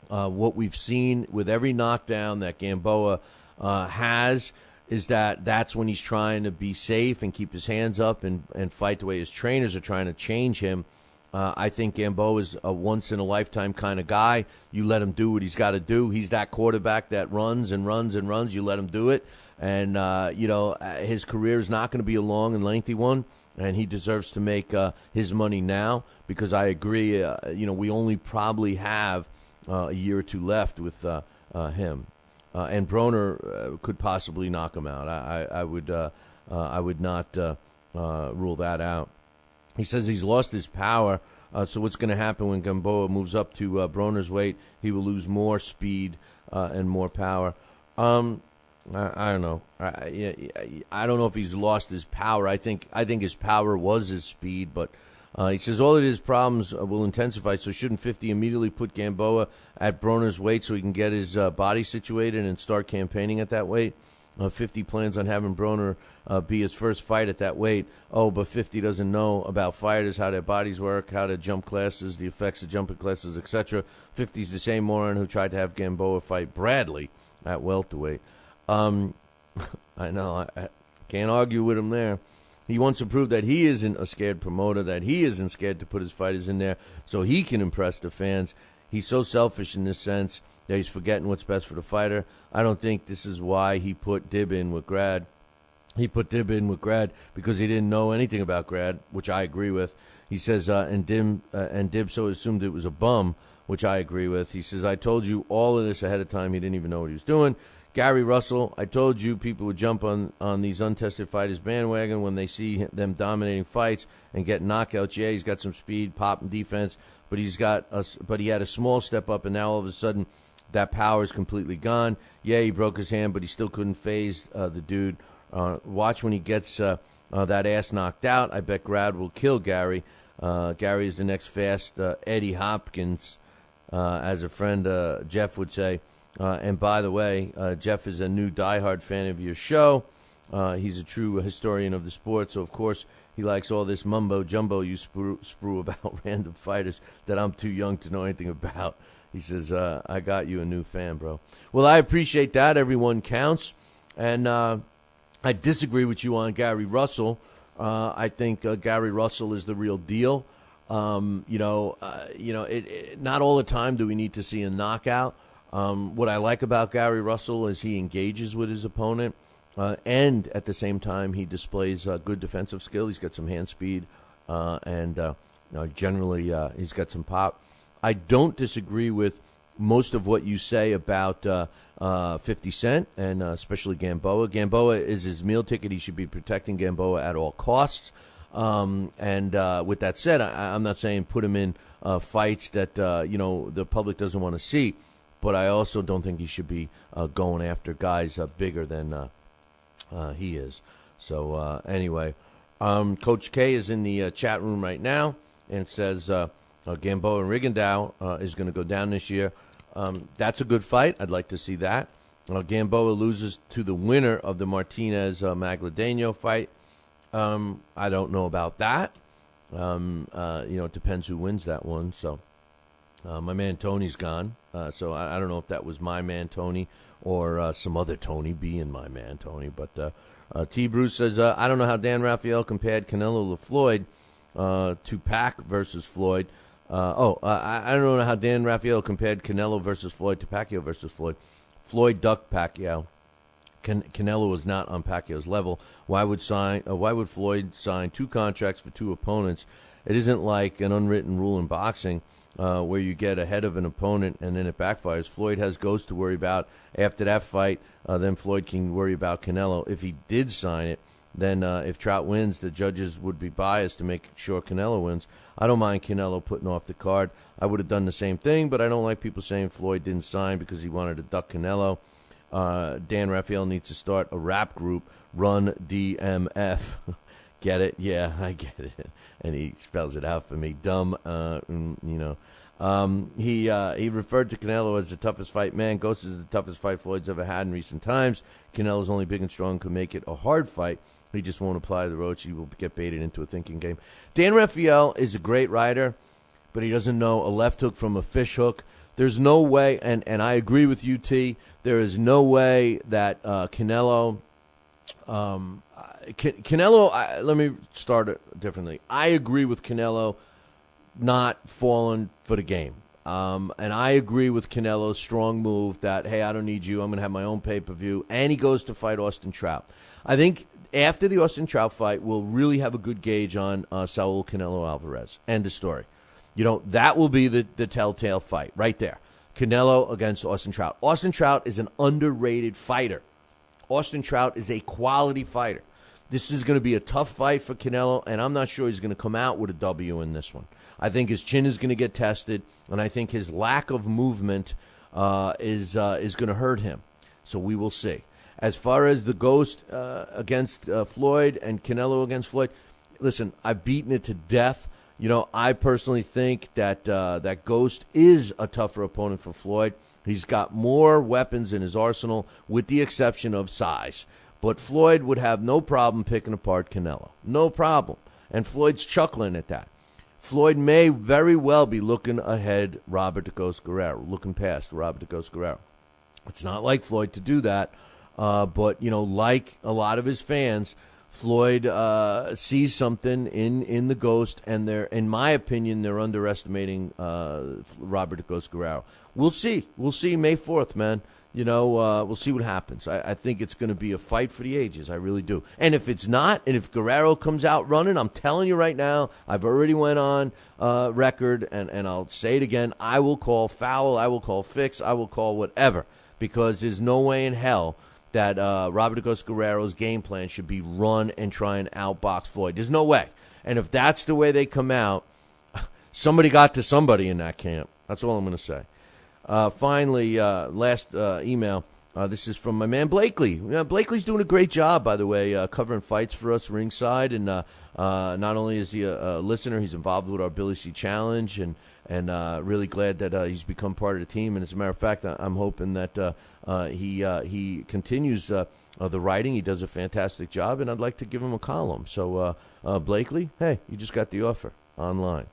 what we've seen with every knockdown that Gamboa has is that's when he's trying to be safe and keep his hands up and fight the way his trainers are trying to change him. I think Gamboa is a once-in-a-lifetime kind of guy. You let him do what he's got to do. He's that quarterback that runs and runs and runs. You let him do it. And, his career is not going to be a long and lengthy one, and he deserves to make his money now because I agree, we only probably have a year or two left with him. And Broner could possibly knock him out. I would not rule that out. He says he's lost his power, so what's going to happen when Gamboa moves up to Broner's weight? He will lose more speed and more power. I don't know. I don't know if he's lost his power. I think his power was his speed, but he says all of his problems will intensify, so shouldn't 50 immediately put Gamboa at Broner's weight so he can get his body situated and start campaigning at that weight? 50 plans on having Broner be his first fight at that weight. Oh, but 50 doesn't know about fighters, how their bodies work, how to jump classes, the effects of jumping classes, etc. 50's the same moron who tried to have Gamboa fight Bradley at welterweight. I know. I can't argue with him there. He wants to prove that he isn't a scared promoter, that he isn't scared to put his fighters in there so he can impress the fans. He's so selfish in this sense that he's forgetting what's best for the fighter. I don't think this is why he put Dib in with Grad. He put Dib in with Grad because he didn't know anything about Grad, which I agree with. He says, and Dib so assumed it was a bum, which I agree with. He says, I told you all of this ahead of time. He didn't even know what he was doing. Gary Russell, I told you people would jump on these untested fighters bandwagon when they see them dominating fights and get knockouts. Yeah, he's got some speed, pop, and defense, but he had a small step up, and now all of a sudden that power is completely gone. Yeah, he broke his hand, but he still couldn't phase the dude. Watch when he gets that ass knocked out. I bet Grad will kill Gary. Gary is the next fast Eddie Hopkins, as a friend Jeff would say. And by the way, Jeff is a new diehard fan of your show. He's a true historian of the sport, so of course he likes all this mumbo jumbo you sprue about random fighters that I'm too young to know anything about. He says, I got you a new fan, bro. Well, I appreciate that. Everyone counts. And I disagree with you on Gary Russell. I think Gary Russell is the real deal. Not all the time do we need to see a knockout. What I like about Gary Russell is he engages with his opponent, and at the same time he displays good defensive skill. He's got some hand speed, and generally he's got some pop. I don't disagree with most of what you say about 50 Cent and especially Gamboa. Gamboa is his meal ticket. He should be protecting Gamboa at all costs. And with that said, I'm not saying put him in fights that the public doesn't want to see, but I also don't think he should be going after guys bigger than he is. So anyway, Coach K is in the chat room right now, and it says Gamboa and Rigondeaux is going to go down this year. That's a good fight. I'd like to see that. Gamboa loses to the winner of the Martinez-Magladeno fight. I don't know about that. It depends who wins that one. So my man Tony's gone. So I don't know if that was my man Tony or some other Tony being my man Tony. But T. Bruce says, I don't know how Dan Rafael compared Canelo to Floyd to Pac versus Floyd. I don't know how Dan Rafael compared Canelo versus Floyd to Pacquiao versus Floyd. Floyd ducked Pacquiao. Canelo was not on Pacquiao's level. Why would Floyd sign 2 contracts for 2 opponents? It isn't like an unwritten rule in boxing where you get ahead of an opponent and then it backfires. Floyd has Ghost to worry about after that fight. Then Floyd can worry about Canelo. If he did sign it, then if Trout wins, the judges would be biased to make sure Canelo wins. I don't mind Canelo putting off the card. I would have done the same thing, but I don't like people saying Floyd didn't sign because he wanted to duck Canelo. Dan Rafael needs to start a rap group, Run DMF. Get it? Yeah, I get it. And he spells it out for me. Dumb, He referred to Canelo as the toughest fight man. Ghost is the toughest fight Floyd's ever had in recent times. Canelo's only big and strong could make it a hard fight. He just won't apply the roach. He will get baited into a thinking game. Dan Rafael is a great rider, but he doesn't know a left hook from a fish hook. There's no way, and I agree with you, T, there is no way that Canelo, let me start it differently. I agree with Canelo not falling for the game. And I agree with Canelo's strong move that, hey, I don't need you. I'm going to have my own pay-per-view. And he goes to fight Austin Trout. I think after the Austin Trout fight, we'll really have a good gauge on Saul Canelo Alvarez. End of story. That will be the telltale fight right there. Canelo against Austin Trout. Austin Trout is an underrated fighter. Austin Trout is a quality fighter. This is going to be a tough fight for Canelo, and I'm not sure he's going to come out with a W in this one. I think his chin is going to get tested, and I think his lack of movement is going to hurt him. So we will see. As far as the Ghost against Floyd and Canelo against Floyd, listen, I've beaten it to death. I personally think that that Ghost is a tougher opponent for Floyd. He's got more weapons in his arsenal, with the exception of size. But Floyd would have no problem picking apart Canelo. No problem. And Floyd's chuckling at that. Floyd may very well be looking ahead Robert the Ghost Guerrero, looking past Robert the Ghost Guerrero. It's not like Floyd to do that, but, like a lot of his fans, Floyd sees something in the Ghost, and in my opinion, they're underestimating Robert the Ghost Guerrero. We'll see. We'll see May 4th, man. We'll see what happens. I think it's going to be a fight for the ages. I really do. And if it's not, and if Guerrero comes out running, I'm telling you right now, I've already went on record, and I'll say it again, I will call foul, I will call fix, I will call whatever, because there's no way in hell that Robert Ghost Guerrero's game plan should be run and try and outbox Floyd. There's no way. And if that's the way they come out, somebody got to somebody in that camp. That's all I'm going to say. Finally, last email. This is from my man Blakely. Blakely's doing a great job, by the way, covering fights for us ringside. And not only is he a listener, he's involved with our Billy C Challenge. And and really glad that he's become part of the team. And as a matter of fact, I'm hoping that he continues the writing. He does a fantastic job, and I'd like to give him a column. So, Blakely, hey, you just got the offer online,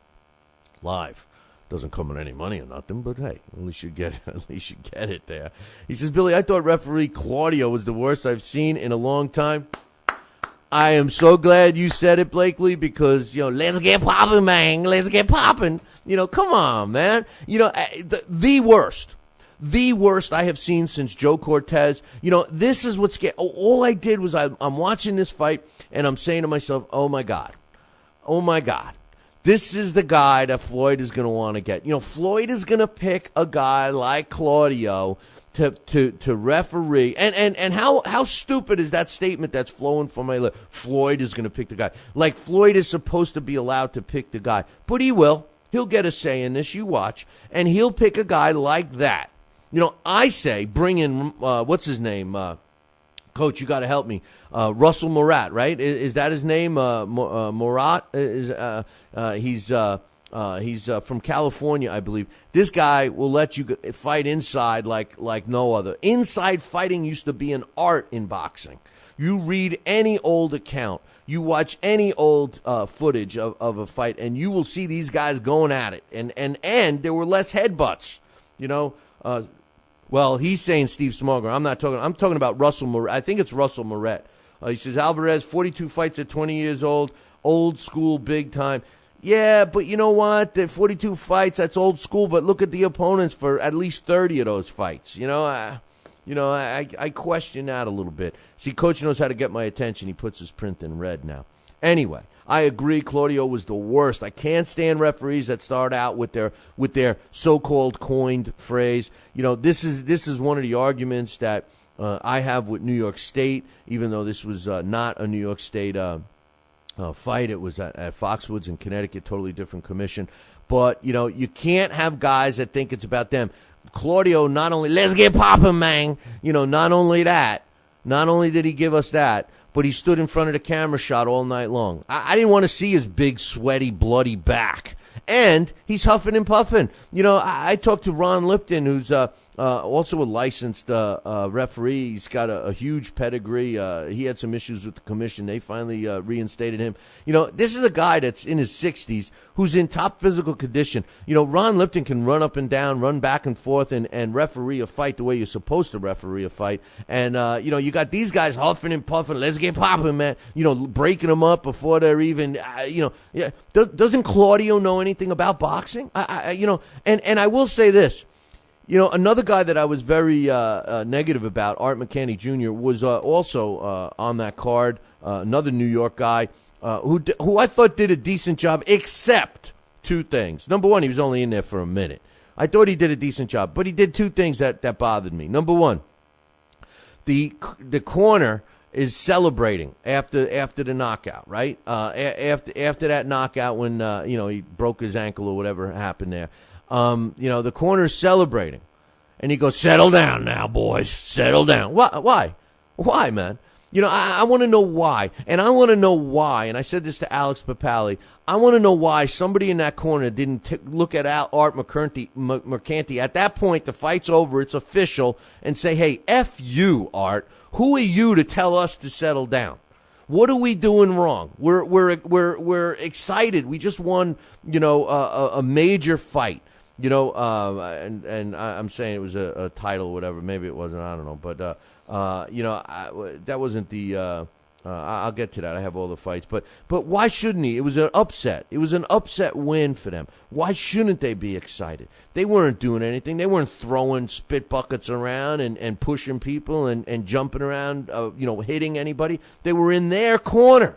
live. Doesn't come with any money or nothing, but hey, at least you get it there. He says, Billy, I thought referee Claudio was the worst I've seen in a long time. I am so glad you said it, Blakely, because, let's get popping, man. Let's get popping. Come on, man. The worst I have seen since Joe Cortez. This is what's all I did was I'm watching this fight, and I'm saying to myself, oh, my God. This is the guy that Floyd is going to want to get. Floyd is going to pick a guy like Claudio to referee. And how stupid is that statement that's flowing from my lips? Floyd is going to pick the guy. Like Floyd is supposed to be allowed to pick the guy. But he will. He'll get a say in this. You watch. And he'll pick a guy like that. I say bring in, what's his name? Coach, you got to help me. Russell Murat, right? Is that his name? Murat he's from California, I believe. This guy will let you fight inside like no other. Inside fighting used to be an art in boxing. You read any old account, you watch any old footage of a fight, and you will see these guys going at it. And there were less headbutts. Well, he's saying Steve Smoger. I'm talking about Russell Murat. I think it's Russell Murat. He says, Alvarez, 42 fights at 20 years old school, big time. Yeah, but you know what? The 42 fights, that's old school, but look at the opponents for at least 30 of those fights. I question that a little bit. See, Coach knows how to get my attention. He puts his print in red now. Anyway, I agree. Claudio was the worst. I can't stand referees that start out with their so-called coined phrase. This is one of the arguments that I have with New York State, even though this was not a New York State fight. It was at Foxwoods in Connecticut, totally different commission. But, you can't have guys that think it's about them. Claudio, not only, let's get popping, man. Not only did he give us that, but he stood in front of the camera shot all night long. I didn't want to see his big, sweaty, bloody back. And he's huffing and puffing. I talked to Ron Lipton, who's also a licensed referee. He's got a huge pedigree. He had some issues with the commission. They finally reinstated him. This is a guy that's in his 60s who's in top physical condition. Ron Lipton can run up and down, run back and forth, and referee a fight the way you're supposed to referee a fight. And, you got these guys huffing and puffing. Let's get popping, man. Breaking them up before they're even, yeah. Doesn't Claudio know anything about boxing? And I will say this. Another guy that I was very negative about, Art McCanny Jr., was also on that card. Another New York guy who I thought did a decent job, except two things. Number one, he was only in there for a minute. I thought he did a decent job, but he did two things that bothered me. Number one, the corner is celebrating after the knockout, right? After that knockout when he broke his ankle or whatever happened there. The corner's celebrating. And he goes, settle down now, boys. Settle down. Why? Why, man? I want to know why. And I want to know why, and I said this to Alex Papali, I want to know why somebody in that corner didn't look at Art Mercanti. At that point, the fight's over, it's official, and say, hey, F you, Art. Who are you to tell us to settle down? What are we doing wrong? We're excited. We just won, a major fight. And I'm saying it was a title or whatever. Maybe it wasn't. I don't know. But, that wasn't the I'll get to that. I have all the fights. But why shouldn't he? It was an upset. It was an upset win for them. Why shouldn't they be excited? They weren't doing anything. They weren't throwing spit buckets around and pushing people and jumping around, hitting anybody. They were in their corner.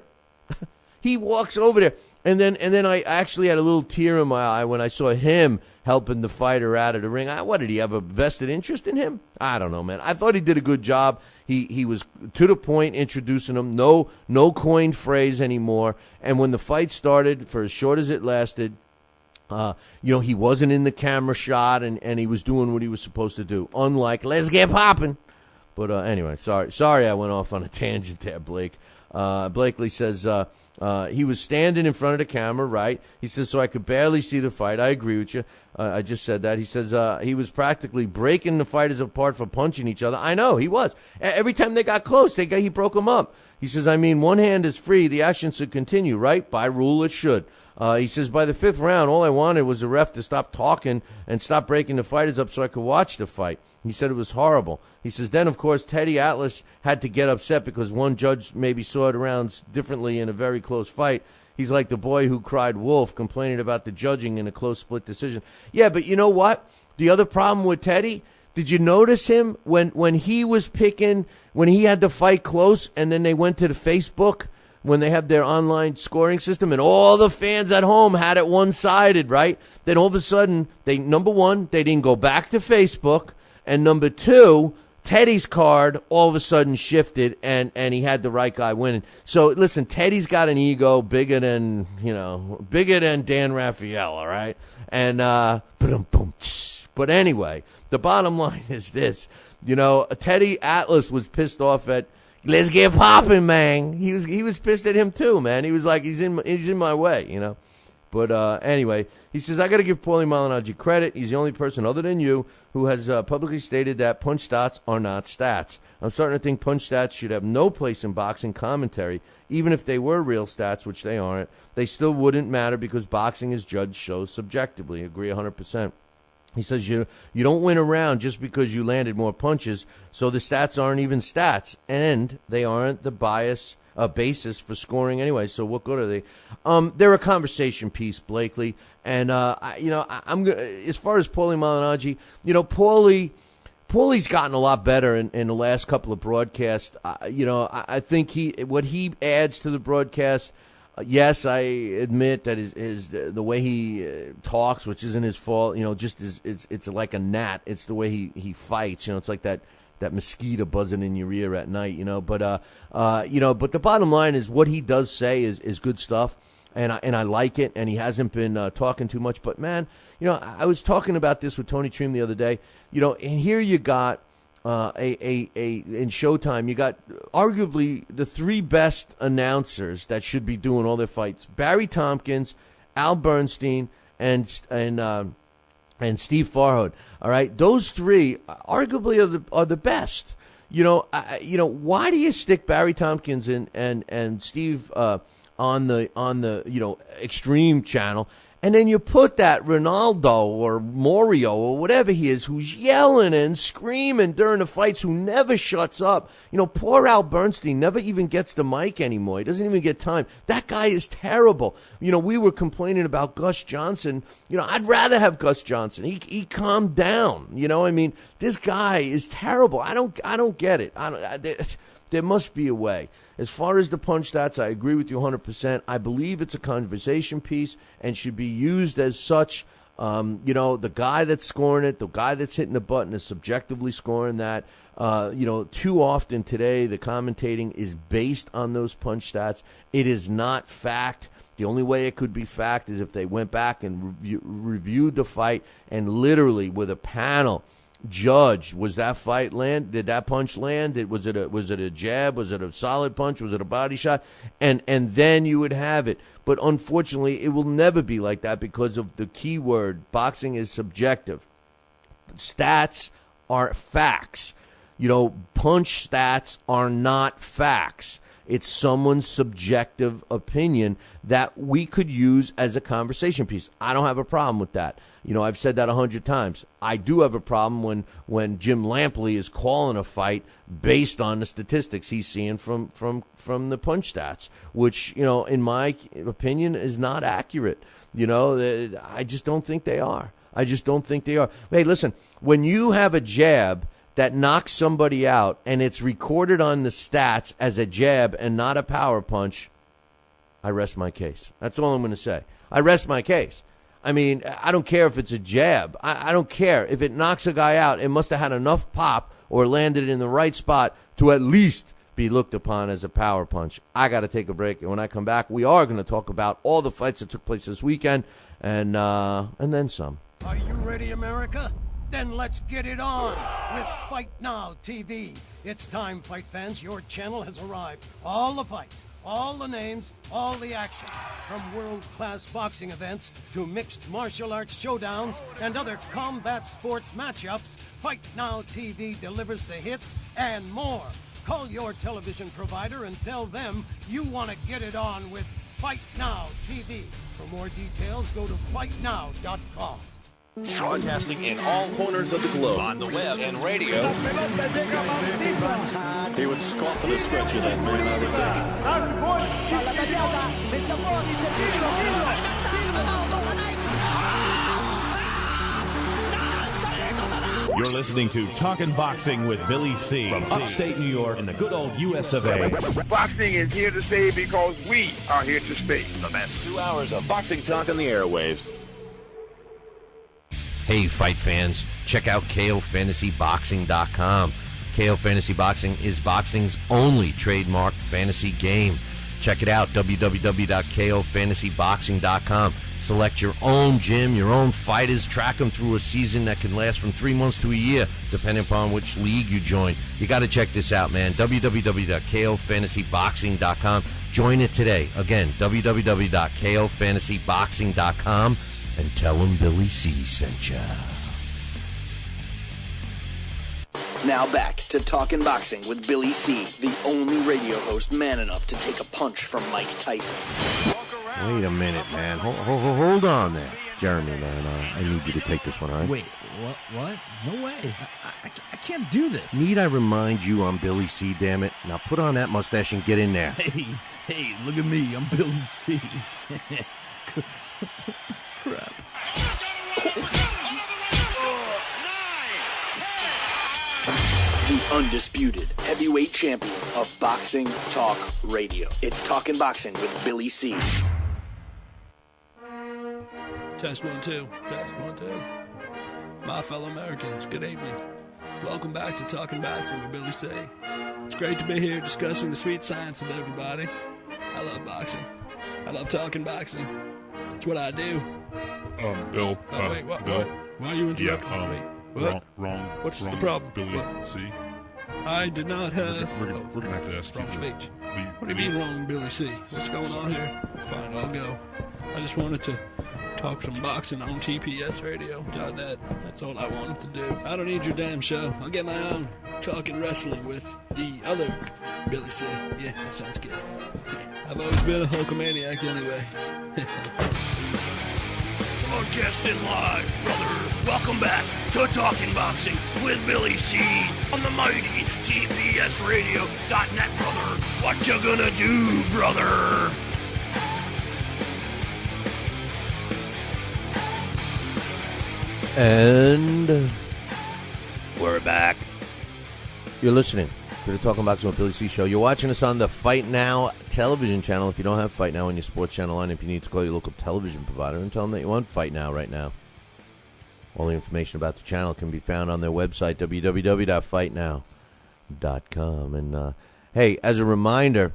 He walks over there. And then I actually had a little tear in my eye when I saw him helping the fighter out of the ring. What, did he have a vested interest in him? I don't know, man. I thought he did a good job. He was to the point introducing him. No coined phrase anymore. And when the fight started, for as short as it lasted, he wasn't in the camera shot and he was doing what he was supposed to do. Unlike, let's get popping. But anyway, sorry I went off on a tangent there, Blake. Blakely says, He was standing in front of the camera, right? He says, so I could barely see the fight. I agree with you. I just said that. He says he was practically breaking the fighters apart for punching each other. I know, he was. Every time they got close, he broke them up. He says, I mean, one hand is free. The action should continue, right? By rule, it should. He says, by the 5th round, all I wanted was the ref to stop talking and stop breaking the fighters up so I could watch the fight. He said it was horrible. He says, then, of course, Teddy Atlas had to get upset because one judge maybe saw it around differently in a very close fight. He's like the boy who cried wolf, complaining about the judging in a close split decision. Yeah, but you know what? The other problem with Teddy, did you notice him when he was picking, when he had the fight close and then they went to the Facebook, when they have their online scoring system and all the fans at home had it one-sided, right? Then all of a sudden, number one, they didn't go back to Facebook. And number two, Teddy's card all of a sudden shifted, and he had the right guy winning. So, listen, Teddy's got an ego bigger than Dan Raphael, all right? And, but anyway, the bottom line is this. Teddy Atlas was pissed off at, let's get popping, man. He was pissed at him, too, man. He was like, he's in my way, But anyway, he says, I got to give Paulie Malignaggi credit. He's the only person other than you who has publicly stated that punch stats are not stats. I'm starting to think punch stats should have no place in boxing commentary. Even if they were real stats, which they aren't, they still wouldn't matter because boxing is judged so subjectively. Agree 100%. He says you don't win a round just because you landed more punches, so the stats aren't even stats, and they aren't the basis for scoring anyway. So what good are they? They're a conversation piece, Blakely. And I'm gonna, as far as Paulie Malignaggi, Paulie's gotten a lot better in the last couple of broadcasts. I think what he adds to the broadcast. Yes, I admit that the way he talks, which isn't his fault. Just it's like a gnat. It's the way he fights. It's like that mosquito buzzing in your ear at night, But the bottom line is what he does say is good stuff, and I like it. And he hasn't been talking too much. But man, I was talking about this with Tony Treem the other day. And here you got in Showtime, you got arguably the 3 best announcers that should be doing all their fights: Barry Tompkins, Al Bernstein, and Steve Farhood. All right, those 3 arguably are the best. Why do you stick Barry Tompkins and Steve on the Extreme channel, and then you put that Ronaldo or Mario or whatever he is, who's yelling and screaming during the fights, who never shuts up? Poor Al Bernstein never even gets the mic anymore. He doesn't even get time. That guy is terrible. We were complaining about Gus Johnson. I'd rather have Gus Johnson. He calmed down. This guy is terrible. I don't get it. There must be a way. As far as the punch stats, I agree with you 100%. I believe it's a conversation piece and should be used as such. The guy that's scoring it, the guy that's hitting the button is subjectively scoring that. Too often today, the commentating is based on those punch stats. It is not fact. The only way it could be fact is if they went back and reviewed the fight and literally with a panel judge, was that fight land? Did that punch land? Was it a jab? Was it a solid punch? Was it a body shot? And then you would have it. But unfortunately, it will never be like that because of the key word. Boxing is subjective. Stats are facts. Punch stats are not facts. It's someone's subjective opinion that we could use as a conversation piece. I don't have a problem with that. I've said that 100 times. I do have a problem when Jim Lampley is calling a fight based on the statistics he's seeing from the punch stats, which, in my opinion, is not accurate. I just don't think they are. Hey, listen, when you have a jab that knocks somebody out and it's recorded on the stats as a jab and not a power punch, I rest my case. That's all I'm going to say. I rest my case. I mean, I don't care if it's a jab. I don't care. If it knocks a guy out, it must have had enough pop or landed in the right spot to at least be looked upon as a power punch. I got to take a break, and when I come back, we are going to talk about all the fights that took place this weekend and then some. Are you ready, America? Then let's get it on with Fight Now TV. It's time, fight fans. Your channel has arrived. All the fights, all the names, all the action. From world-class boxing events to mixed martial arts showdowns and other combat sports matchups, Fight Now TV delivers the hits and more. Call your television provider and tell them you want to get it on with Fight Now TV. For more details, go to fightnow.com. Broadcasting in all corners of the globe, on the web and radio. He would scoff at a stretcher, that man, I would think. You're listening to Talkin' Boxing with Billy C. From upstate New York in the good old U.S. of A. Boxing is here to stay because we are here to stay. The best 2 hours of boxing talk on the airwaves. Hey, fight fans, check out KOFantasyBoxing.com. KO Fantasy Boxing is boxing's only trademarked fantasy game. Check it out, www.KOFantasyBoxing.com. Select your own gym, your own fighters, track them through a season that can last from 3 months to a year, depending upon which league you join. You got to check this out, man, www.KOFantasyBoxing.com. Join it today. Again, www.KOFantasyBoxing.com. And tell him Billy C sent ya. Now back to Talkin' Boxing with Billy C, the only radio host man enough to take a punch from Mike Tyson. Wait a minute, man. Hold on there. Jeremy, man, I need you to take this one, all right? Wait, what? No way. I can't do this. Need I remind you I'm Billy C, damn it? Now put on that mustache and get in there. Hey, look at me. I'm Billy C. Crap. The undisputed heavyweight champion of Boxing Talk Radio. It's Talkin' Boxing with Billy C. Test 1 2. Test 1 2. My fellow Americans, good evening. Welcome back to Talkin' Boxing with Billy C. It's great to be here discussing the sweet science with everybody. I love boxing. I love talking boxing. It's what I do. Bill. Wait, what? Bill. Why are you interrupting me? Wait, what? Wrong. What's wrong, the problem? Billy, what? C. I did not have... We're gonna have to ask you. Wrong speech. Leave, What do you mean wrong, Billy C? What's going on here? Fine, I'll go. I just wanted to talk some boxing on TPSradio.net. That's all I wanted to do. I don't need your damn show. I'll get my own talking wrestling with the other Billy C. Yeah, that sounds good. I've always been a Hulkamaniac anyway. Broadcasting live, brother. Welcome back to Talking Boxing with Billy C. on the mighty TPSradio.net, brother. What you gonna do, brother? And we're back. You're listening to the Talking Boxing with Billy C show. You're watching us on the Fight Now television channel. If you don't have Fight Now on your sports channel lineup, you need to call your local television provider and tell them that you want Fight Now right now. All the information about the channel can be found on their website, www.fightnow.com. And, hey, as a reminder,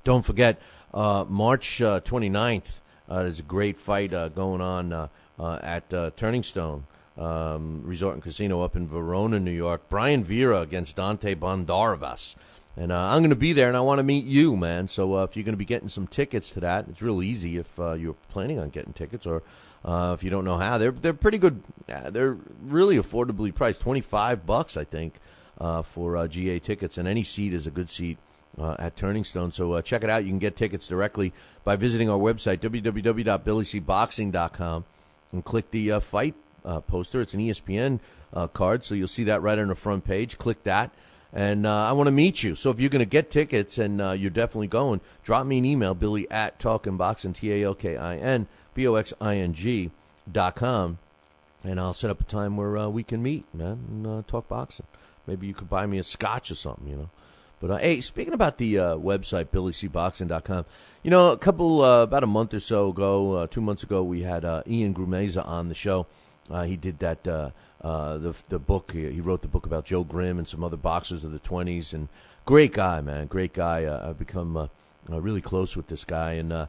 don't forget, March 29th, there's a great fight going on at Turning Stone Resort and Casino up in Verona, New York. Brian Vera against Dante Bondarovas. And I'm going to be there, and I want to meet you, man. So if you're going to be getting some tickets to that, it's real easy if you're planning on getting tickets, or if you don't know how. They're pretty good. They're really affordably priced, $25, I think, for GA tickets, and any seat is a good seat at Turning Stone. So check it out. You can get tickets directly by visiting our website, www.billycboxing.com, and click the fight poster. It's an ESPN card, so you'll see that right on the front page. Click that. And I want to meet you. So if you're going to get tickets and you're definitely going, drop me an email, Billy at TalkinBoxing, TalkinBoxing.com, and I'll set up a time where we can meet, man, and talk boxing. Maybe you could buy me a scotch or something, you know. But, hey, speaking about the website, BillyCBoxing.com, you know, about a month or so ago, 2 months ago, we had Ian Grumeza on the show. He did that, the book. He wrote the book about Joe Grimm and some other boxers of the 20s. And great guy, man, great guy. I've become really close with this guy. And,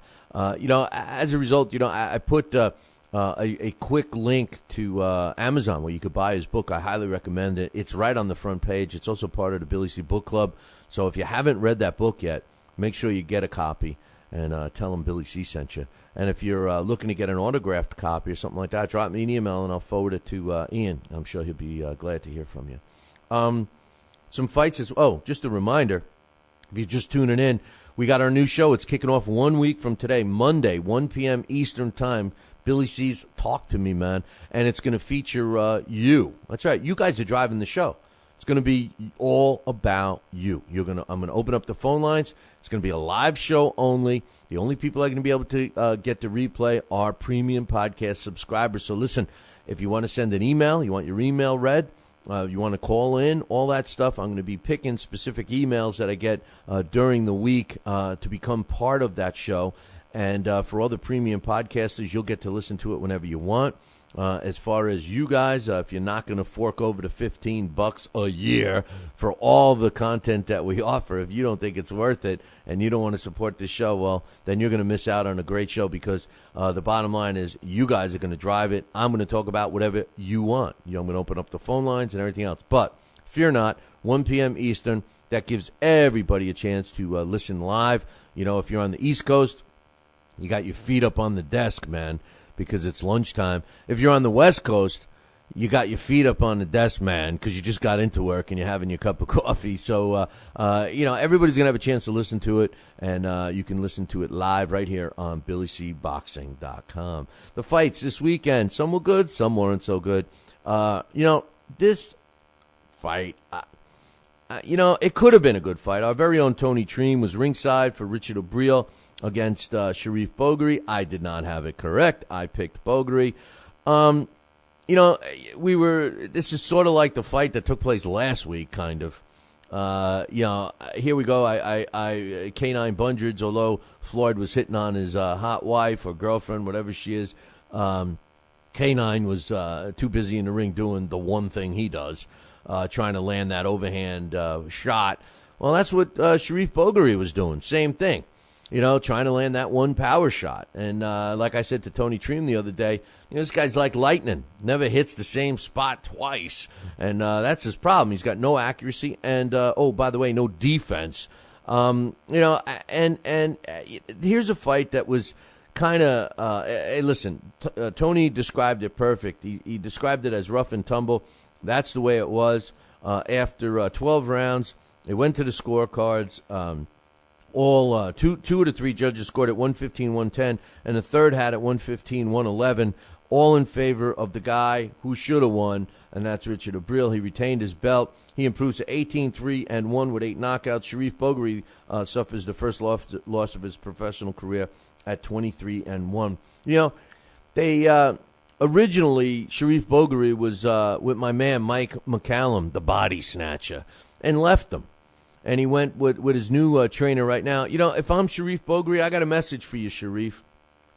you know, as a result, you know, I put a quick link to Amazon where you could buy his book. I highly recommend it. It's right on the front page. It's also part of the Billy C Book Club. So if you haven't read that book yet, make sure you get a copy and tell them Billy C sent you. And if you're looking to get an autographed copy or something like that, drop me an email and I'll forward it to Ian. I'm sure he'll be glad to hear from you. Some fights just a reminder, if you're just tuning in, we got our new show. It's kicking off 1 week from today, Monday, 1 p.m. Eastern Time. Billy C's Talk to Me, man. And it's going to feature you. That's right. You guys are driving the show. It's going to be all about you. I'm going to open up the phone lines. It's going to be a live show only. The only people that are going to be able to get the replay are premium podcast subscribers. So listen, if you want to send an email, you want your email read, you want to call in, all that stuff, I'm going to be picking specific emails that I get during the week to become part of that show. And for all the premium podcasters, you'll get to listen to it whenever you want. As far as you guys, if you're not going to fork over to $15 a year for all the content that we offer, if you don't think it's worth it and you don't want to support this show, well, then you're going to miss out on a great show because the bottom line is you guys are going to drive it. I'm going to talk about whatever you want. I'm going to open up the phone lines and everything else. But fear not, 1 p.m. Eastern, that gives everybody a chance to listen live. If you're on the East Coast, you got your feet up on the desk, man, because it's lunchtime. If you're on the West Coast, you got your feet up on the desk, man, because you just got into work and you're having your cup of coffee. So, everybody's going to have a chance to listen to it, and you can listen to it live right here on BillyCBoxing.com. The fights this weekend, some were good, some weren't so good. This fight, it could have been a good fight. Our very own Tony Treem was ringside for Richard O'Brien against Sharif Boguary. I did not have it correct. I picked Boguary. This is sort of like the fight that took place last week, kind of. Here we go. I K9 Bundreds, although Floyd was hitting on his hot wife or girlfriend, whatever she is, K9 was too busy in the ring doing the one thing he does, trying to land that overhand shot. Well, that's what Sharif Boguary was doing. Same thing. Trying to land that one power shot. And like I said to Tony Treem the other day, this guy's like lightning. Never hits the same spot twice. And that's his problem. He's got no accuracy and, by the way, no defense. And here's a fight that was kind of, hey, listen, Tony described it perfect. He described it as rough and tumble. That's the way it was. After 12 rounds, it went to the scorecards. All two of the three judges scored at 115-110, and the third had at 115-111, all in favor of the guy who should have won, and that's Richard O'Brien. He retained his belt. He improves to 18-3-1 with 8 knockouts. Sharif Boguary suffers the first loss of his professional career at 23-1. They originally Sharif Boguary was with my man Mike McCallum, the body snatcher, and left him. And he went with his new trainer right now. If I'm Sharif Boguary, I got a message for you, Sharif.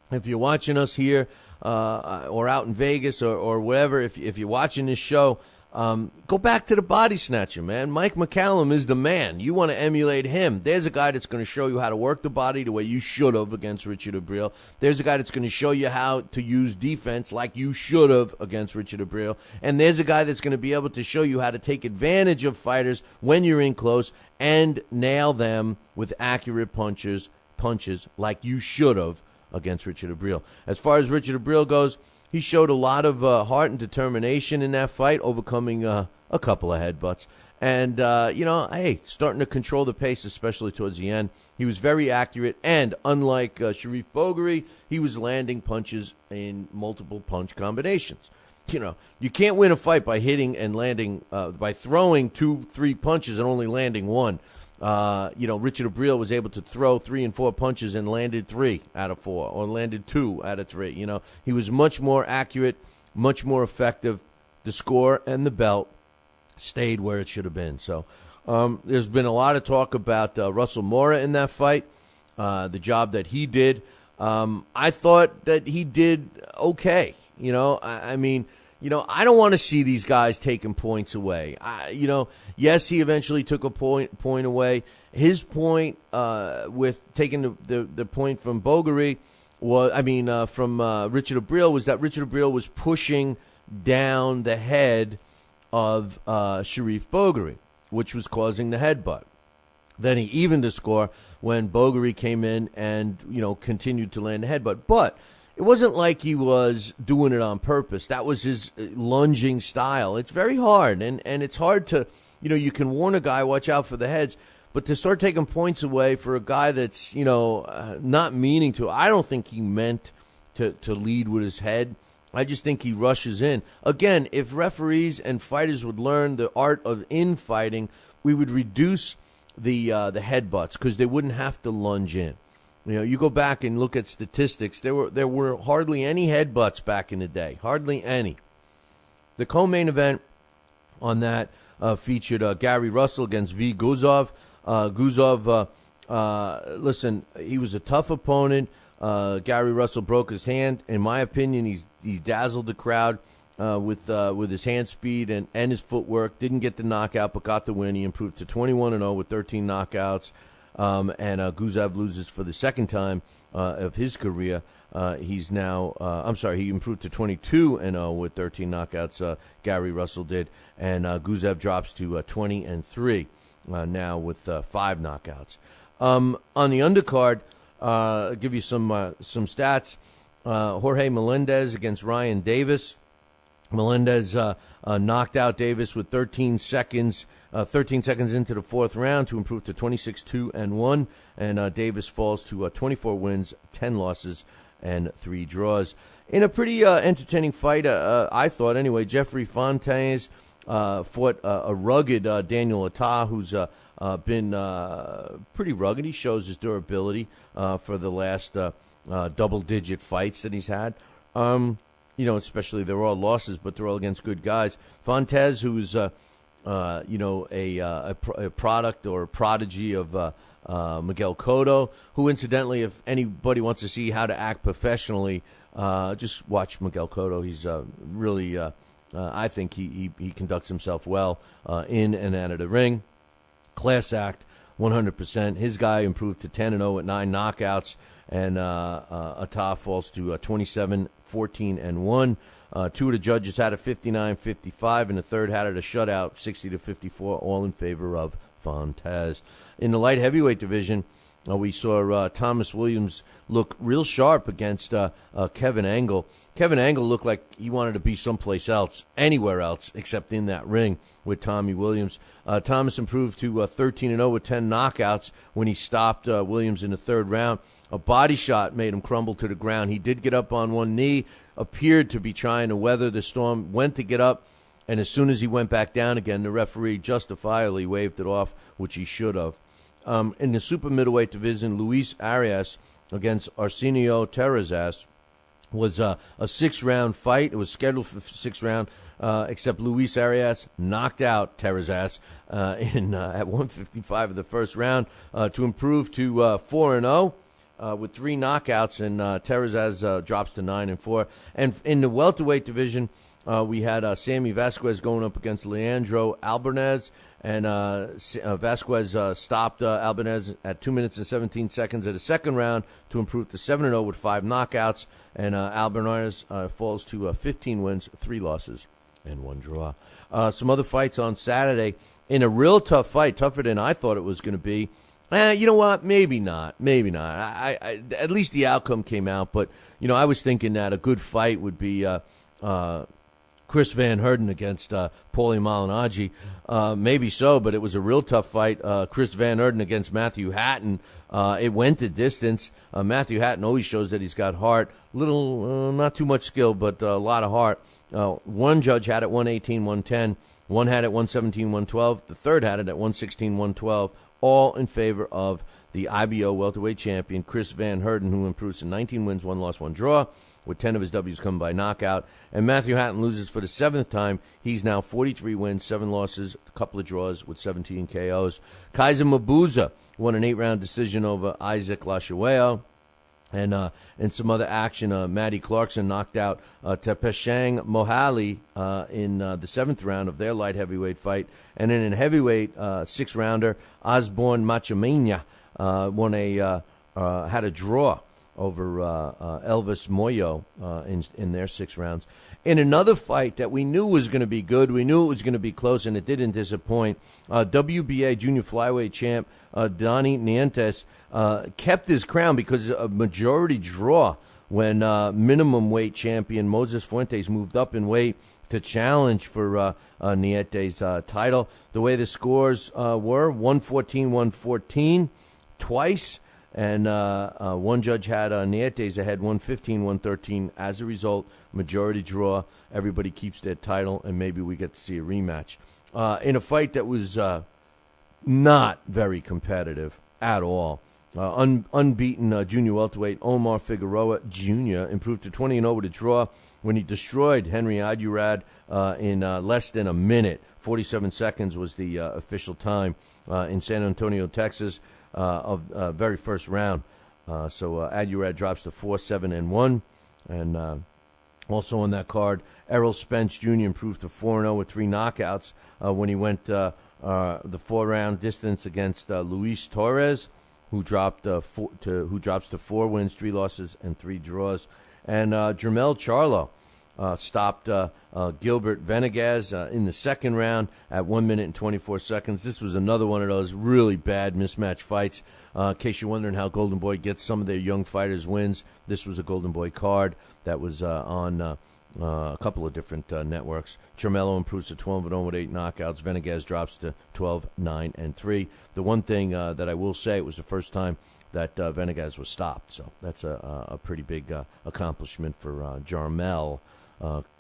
If you're watching us here or out in Vegas or wherever, if you're watching this show, go back to the body snatcher, man. Mike McCallum is the man. You want to emulate him. There's a guy that's going to show you how to work the body the way you should have against Richard O'Brien. There's a guy that's going to show you how to use defense like you should have against Richard O'Brien. And there's a guy that's going to be able to show you how to take advantage of fighters when you're in close and nail them with accurate punches like you should have against Richard O'Brien. As far as Richard O'Brien goes, he showed a lot of heart and determination in that fight, overcoming a couple of headbutts. And, starting to control the pace, especially towards the end. He was very accurate, and unlike Sharif Boguary, he was landing punches in multiple punch combinations. You can't win a fight by hitting and landing, by throwing 2-3 punches and only landing one. Richard O'Brien was able to throw 3 and 4 punches and landed 3 out of 4 or landed 2 out of 3. He was much more accurate, much more effective. The score and the belt stayed where it should have been. So there's been a lot of talk about Russell Mora in that fight, the job that he did. I thought that he did okay. I don't want to see these guys taking points away. Yes, he eventually took a point away. His point with taking the point from Boguary from Richard O'Brien was that Richard O'Brien was pushing down the head of Sharif Boguary, which was causing the headbutt. Then he evened the score when Bogery came in and, continued to land the headbutt. But it wasn't like he was doing it on purpose. That was his lunging style. It's very hard, and it's hard to, you can warn a guy, watch out for the heads, but to start taking points away for a guy that's, not meaning to, I don't think he meant to lead with his head. I just think he rushes in. Again, if referees and fighters would learn the art of infighting, we would reduce the headbutts because they wouldn't have to lunge in. You go back and look at statistics. There were hardly any headbutts back in the day, hardly any. The co-main event on that featured Gary Russell against V. Guzov. Guzov, listen, he was a tough opponent. Gary Russell broke his hand. In my opinion, he dazzled the crowd with his hand speed and his footwork. Didn't get the knockout, but got the win. He improved to 21-0 with 13 knockouts. And Guzov loses for the second time of his career. He's now, he improved to 22-0 with 13 knockouts. Gary Russell did, and Guzov drops to 20-3 now with 5 knockouts. On the undercard, I'll give you some stats. Jorge Melendez against Ryan Davis. Melendez knocked out Davis with 13 seconds into the fourth round to improve to 26-2-1, and Davis falls to 24 wins, 10 losses, and 3 draws. In a pretty entertaining fight, I thought anyway, Jeffrey Fontaine fought a rugged Daniel Ata, who's been pretty rugged. He shows his durability for the last double-digit fights that he's had. Especially they're all losses, but they're all against good guys. Fontaine, who's a product or a prodigy of Miguel Cotto, who incidentally, if anybody wants to see how to act professionally, just watch Miguel Cotto. He's really, I think he conducts himself well in and out of the ring. Class act, 100%. His guy improved to 10-0 with 9 knockouts, and Ata falls to 27-14-1. 2 of the judges had a 59-55, and the third had it a shutout, 60-54, all in favor of Fontaine. In the light heavyweight division, we saw Thomas Williams look real sharp against Kevin Angle. Kevin Angle looked like he wanted to be someplace else, anywhere else, except in that ring with Tommy Williams. Thomas improved to 13-0 with 10 knockouts when he stopped Williams in the third round. A body shot made him crumble to the ground. He did get up on one knee, appeared to be trying to weather the storm, went to get up, and as soon as he went back down again, the referee justifiably waved it off, which he should have. In the super middleweight division, Luis Arias against Arsenio Terrazas was a 6-round fight. It was scheduled for 6 round, except Luis Arias knocked out Terrazas at 155 of the first round to improve to 4-0. With 3 knockouts, and Terrazas drops to 9-4. And in the welterweight division, we had Sammy Vasquez going up against Leandro Albanez, and Vasquez stopped Albanez at 2 minutes and 17 seconds of the second round to improve to 7-0 with 5 knockouts, and Albanez falls to 15 wins, 3 losses, and 1 draw. Some other fights on Saturday in a real tough fight, tougher than I thought it was going to be. You know what? Maybe not. I at least the outcome came out, but I was thinking that a good fight would be Chris Van Heerden against Paulie Malignaggi. Maybe so, but it was a real tough fight. Chris Van Heerden against Matthew Hatton. It went the distance. Matthew Hatton always shows that he's got heart. Little, not too much skill, but a lot of heart. One judge had it 118-110. One had it 117-112. The third had it at 116-112. All in favor of the IBO welterweight champion, Chris Van Heerden, who improves to 19 wins, 1 loss, 1 draw, with 10 of his W's coming by knockout. And Matthew Hatton loses for the 7th time. He's now 43 wins, 7 losses, a couple of draws with 17 KOs. Kaiser Mabuza won an 8-round decision over Isaac Lashueo. And some other action, Maddie Clarkson knocked out Tepeshang Mohali in the 7th round of their light heavyweight fight. And then in heavyweight 6-rounder, Osborne Machamania had a draw over Elvis Moyo in their 6 rounds. In another fight that we knew was going to be good, we knew it was going to be close, and it didn't disappoint. WBA junior flyweight champ Donnie Nientes kept his crown because of a majority draw when minimum weight champion Moses Fuentes moved up in weight to challenge for Nientes' title. The way the scores were, 114-114 twice, and one judge had Nientes ahead 115-113. As a result, majority draw. Everybody keeps their title, and maybe we get to see a rematch. In a fight that was not very competitive at all. Unbeaten junior welterweight Omar Figueroa Jr. improved to 20-0 with a draw when he destroyed Henry Adurad in less than a minute. 47 seconds was the official time in San Antonio, Texas, of very first round. So Adurad drops to 4-7-1. And also on that card, Errol Spence Jr. improved to 4-0 with 3 knockouts when he went the 4-round distance against Luis Torres, who drops to 4 wins, 3 losses, and 3 draws. And Jermell Charlo stopped Gilbert Venegas in the second round at 1 minute and 24 seconds. This was another one of those really bad mismatch fights. In case you're wondering how Golden Boy gets some of their young fighters wins, this was a Golden Boy card that was on a couple of different networks. Charmelo improves to 12-0 with 8 knockouts. Venegas drops to 12-9-3. The one thing that I will say, it was the first time that Venegas was stopped. So that's a pretty big accomplishment for Jermell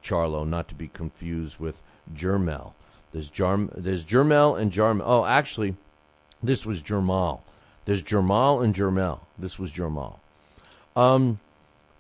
Charlo, not to be confused with Jermell. There's Jermell and Jarmel. Oh, actually, this was Jermal. There's Jermal and Jermell. This was Jermal.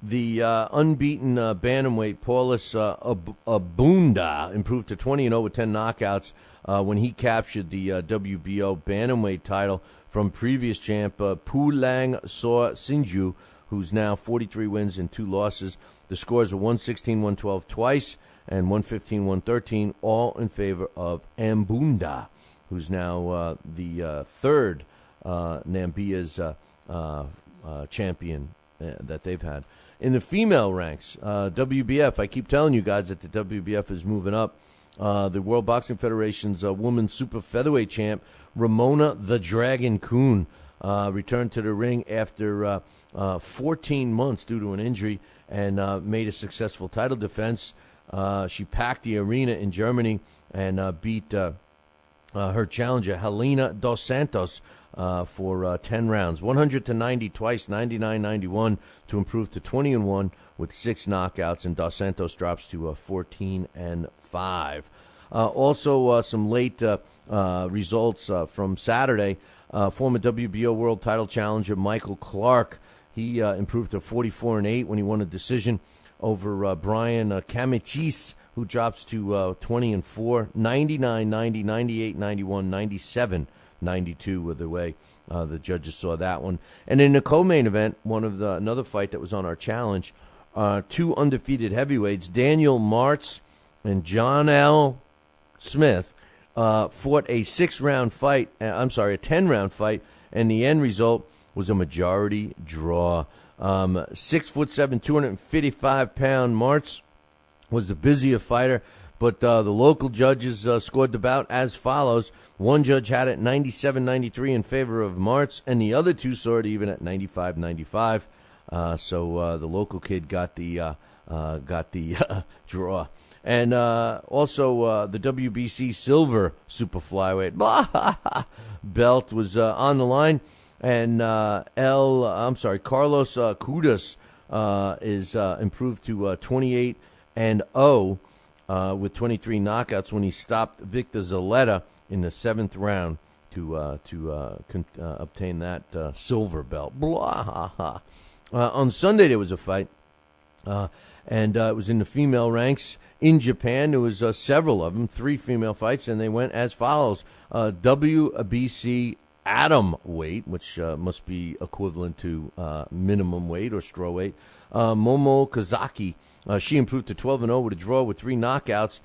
The unbeaten bantamweight Paulus Abunda improved to 20-0 with 10 knockouts when he captured the WBO bantamweight title from previous champ Pulang Saw Sinju, who's now 43 wins and 2 losses. The scores were 116-112 twice and 115-113, all in favor of Ambunda, who's now the third Nambia's champion that they've had. In the female ranks, WBF, I keep telling you guys that the WBF is moving up. The World Boxing Federation's women's super featherweight champ, Ramona the Dragon Kuhn, returned to the ring after 14 months due to an injury and made a successful title defense. She packed the arena in Germany and beat her challenger, Helena Dos Santos, for 10 rounds, 100-90 twice, 99-91 to improve to 20-1 with 6 knockouts, and Dos Santos drops to 14-5. Also, some late results from Saturday. Former WBO world title challenger Michael Clark, he improved to 44-8 when he won a decision over Brian Kamichis, who drops to 20-4, 99-90, 98-91, 97-92 with the way the judges saw that one. And in the co-main event, another fight that was on our challenge, 2 undefeated heavyweights, Daniel Martz and John L. Smith, fought a 10-round fight, and the end result was a majority draw. 6'7", 255-pound Martz was the busier fighter, but the local judges scored the bout as follows. One judge had it 97-93 in favor of Martz, and the other 2 saw it even at 95-95. So the local kid got the draw. And also the WBC silver super flyweight belt was on the line, and Carlos Cudas is improved to 28-0 with 23 knockouts when he stopped Victor Zaletta in the 7th round to obtain that silver belt. On Sunday there was a fight, and it was in the female ranks in Japan. There was several of them, 3 female fights, and they went as follows. WBC atom weight, which must be equivalent to minimum weight or straw weight. Momo Kazaki, she improved to 12-0 with a draw with 3 knockouts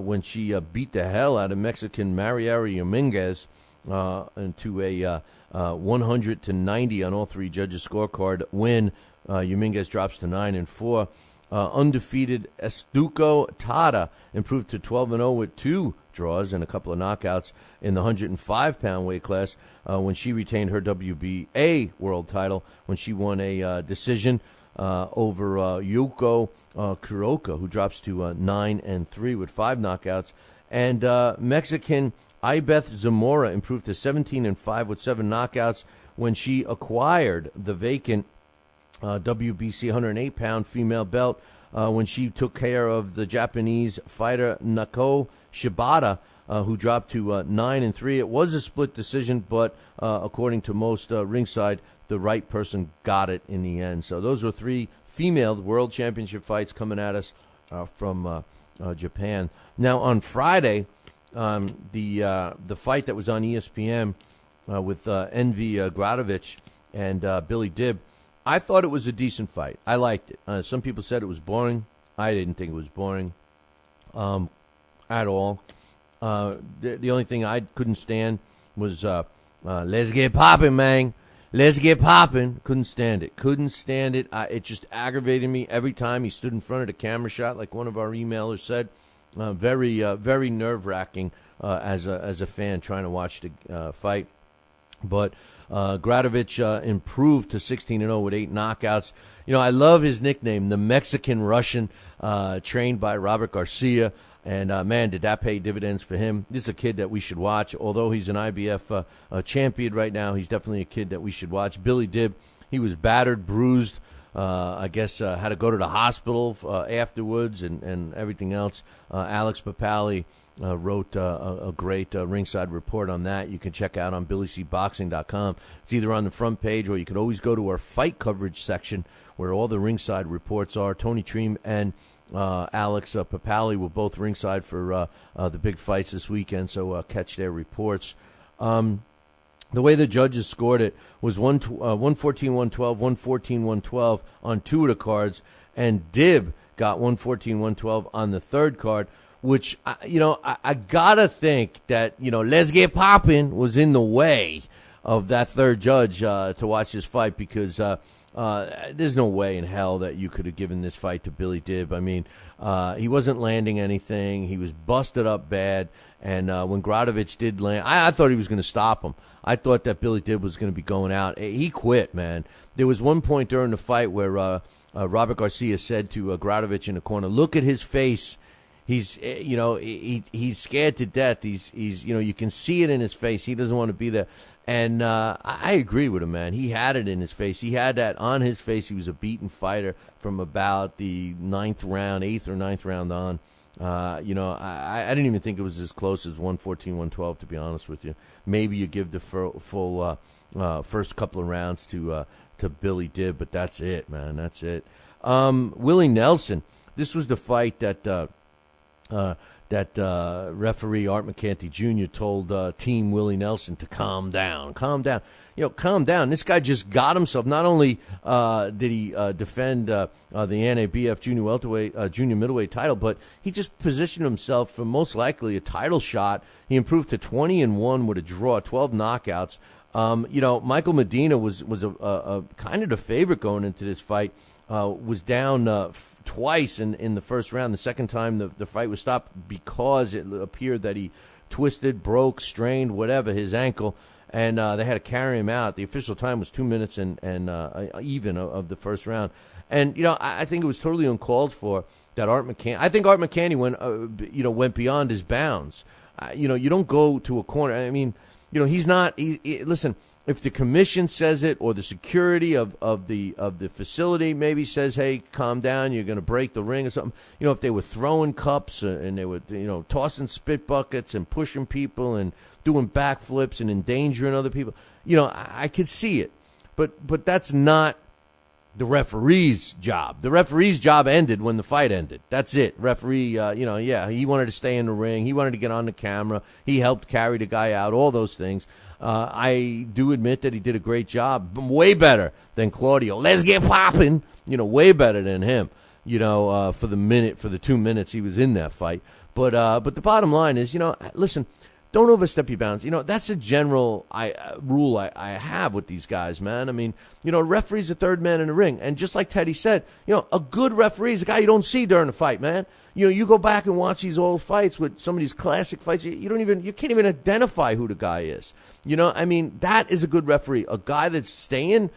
when she beat the hell out of Mexican Mariari Dominguez into a 100-90 on all 3 judges' scorecard win Dominguez drops to 9-4. Undefeated Estuco Tada improved to 12-0 with 2 draws and a couple of knockouts in the 105-pound weight class when she retained her WBA world title when she won a decision over Yuko Kuroka, who drops to 9-3 with 5 knockouts. And Mexican Ibeth Zamora improved to 17-5 with 7 knockouts when she acquired the vacant WBC 108-pound female belt when she took care of the Japanese fighter Nako Shibata, who dropped to 9-3. It was a split decision, but according to most ringside, the right person got it in the end. So those were 3 female world championship fights coming at us from Japan. Now on Friday, the fight that was on ESPN with Envy Gradovic and Billy Dibb, I thought it was a decent fight. I liked it. Some people said it was boring. I didn't think it was boring at all. The only thing I couldn't stand was let's get popping, man. Let's get popping. Couldn't stand it. It just aggravated me every time he stood in front of the camera shot, like one of our emailers said. Very nerve-wracking as a fan trying to watch the fight. But Gradovic improved to 16-0 with 8 knockouts. You know, I love his nickname, the Mexican Russian, trained by Robert Garcia. And, man, did that pay dividends for him. This is a kid that we should watch. Although he's an IBF champion right now, he's definitely a kid that we should watch. Billy Dibb, he was battered, bruised. I guess had to go to the hospital afterwards and everything else. Alex Papali wrote a great ringside report on that. You can check out on BillyCBoxing.com. It's either on the front page or you could always go to our fight coverage section where all the ringside reports are. Tony Treem and Alex Papali were both ringside for the big fights this weekend, so catch their reports. The way the judges scored it was 114-112, 114-112 on 2 of the cards, and Dibb got 114-112 on the third card, which, I got to think that, let's get poppin' was in the way of that third judge to watch this fight because there's no way in hell that you could have given this fight to Billy Dibb. I mean, he wasn't landing anything. He was busted up bad. And when Gradovic did land, I thought he was going to stop him. I thought that Billy Dibb was going to be going out. He quit, man. There was one point during the fight where Robert Garcia said to Gradovic in the corner, "Look at his face. He's, he's scared to death. He's, you can see it in his face. He doesn't want to be there." And I agree with him, man. He had it in his face. He had that on his face. He was a beaten fighter from about the 8th or 9th round on. I didn't even think it was as close as 114-112, to be honest with you. Maybe you give the full first couple of rounds to Billy Dibb, but that's it, man. That's it. Willie Nelson. This was the fight that referee Art McCanty Jr. told Team Willie Nelson to calm down. Calm down. Calm down. This guy just got himself. Not only did he defend the NABF junior middleweight title, but he just positioned himself for most likely a title shot. He improved to 20-1 with a draw, 12 knockouts. Michael Medina was a kind of the favorite going into this fight. Was down twice in the first round. The second time the fight was stopped because it appeared that he twisted, broke, strained, whatever, his ankle, and they had to carry him out. The official time was 2 minutes and even of the first round. And, I think it was totally uncalled for that Art McCanty. I think Art McCanty went beyond his bounds. You don't go to a corner. I mean, he's not. Listen. If the commission says it or the security of the facility maybe says, hey, calm down, you're going to break the ring or something. If they were throwing cups and they were, tossing spit buckets and pushing people and doing backflips and endangering other people, I could see it. But that's not the referee's job. The referee's job ended when the fight ended. That's it. Referee, he wanted to stay in the ring. He wanted to get on the camera. He helped carry the guy out, all those things. I do admit that he did a great job, way better than Claudio. Let's get popping, way better than him, for the 2 minutes he was in that fight. But the bottom line is, listen, don't overstep your bounds. That's a general rule I have with these guys, man. I mean, referee's the third man in the ring. And just like Teddy said, a good referee is a guy you don't see during the fight, man. You go back and watch these old fights with some of these classic fights. You can't even identify who the guy is. I mean, that is a good referee. A guy that's staying,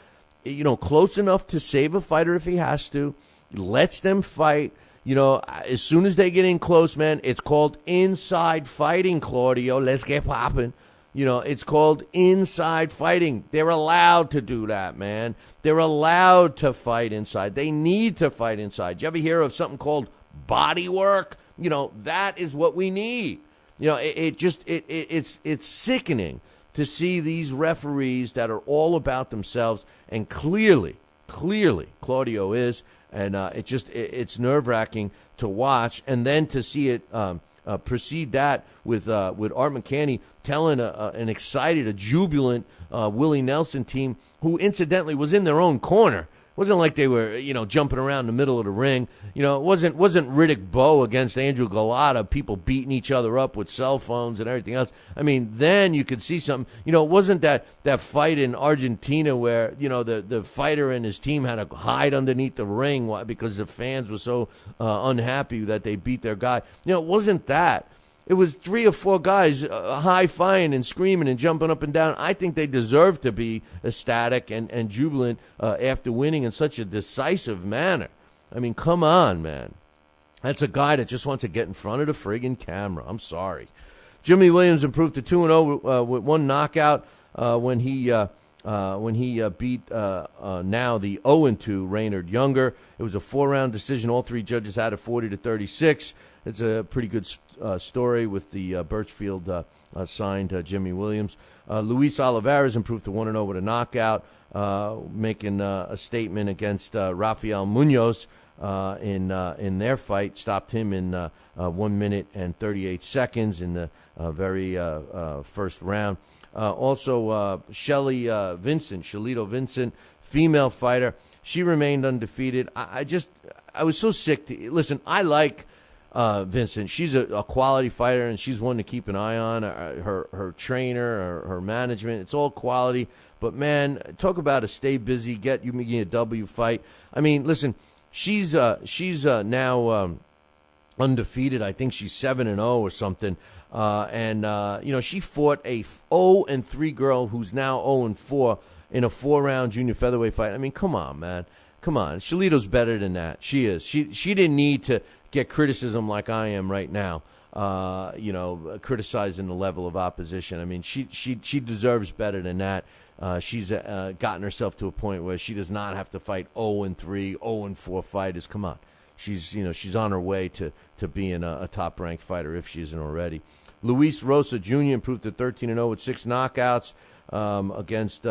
close enough to save a fighter if he has to, lets them fight. As soon as they get in close, man, it's called inside fighting, Claudio. Let's get popping. It's called inside fighting. They're allowed to do that, man. They're allowed to fight inside. They need to fight inside. You ever hear of something called body work? That is what we need. It's sickening to see these referees that are all about themselves, and clearly, Claudio is, and it's nerve-wracking to watch, and then to see it precede that with Art McCanny telling an excited, a jubilant Willie Nelson team, who incidentally was in their own corner. It wasn't like they were, jumping around the middle of the ring. It wasn't Riddick Bowe against Andrew Galata, people beating each other up with cell phones and everything else. I mean, then you could see something. It wasn't that fight in Argentina where, the fighter and his team had to hide underneath the ring because the fans were so unhappy that they beat their guy. It wasn't that. It was 3 or 4 guys high-fiving and screaming and jumping up and down. I think they deserve to be ecstatic and jubilant after winning in such a decisive manner. I mean, come on, man. That's a guy that just wants to get in front of the friggin' camera. I'm sorry. Jimmy Williams improved to 2-0 with 1 knockout when he beat now the 0-2 Reynard Younger. It was a 4-round decision. All 3 judges had it 40-36. It's a pretty good story with the Birchfield signed Jimmy Williams. Luis Olivares improved to 1-0 with a knockout, making a statement against Rafael Munoz in their fight. Stopped him in 1 minute and 38 seconds in the very first round. Also, Shalito Vincent, female fighter. She remained undefeated. I was so sick to listen. I like Vincent. She's a quality fighter, and she's one to keep an eye on. Her trainer, her management, it's all quality. But, man, talk about a stay busy, get you a W fight. I mean, listen, she's now undefeated. I think she's 7-0 or something. She fought a 0-3 girl who's now 0-4 in a 4-round junior featherweight fight. I mean, come on, man. Come on. Shalito's better than that. She is. She didn't need to get criticism like I am right now, criticizing the level of opposition. I mean, she deserves better than that. She's gotten herself to a point where she does not have to fight 0-3, 0-4 fighters. Come on. She's on her way to being a top-ranked fighter if she isn't already. Luis Rosa Jr. improved to 13-0 with 6 knockouts against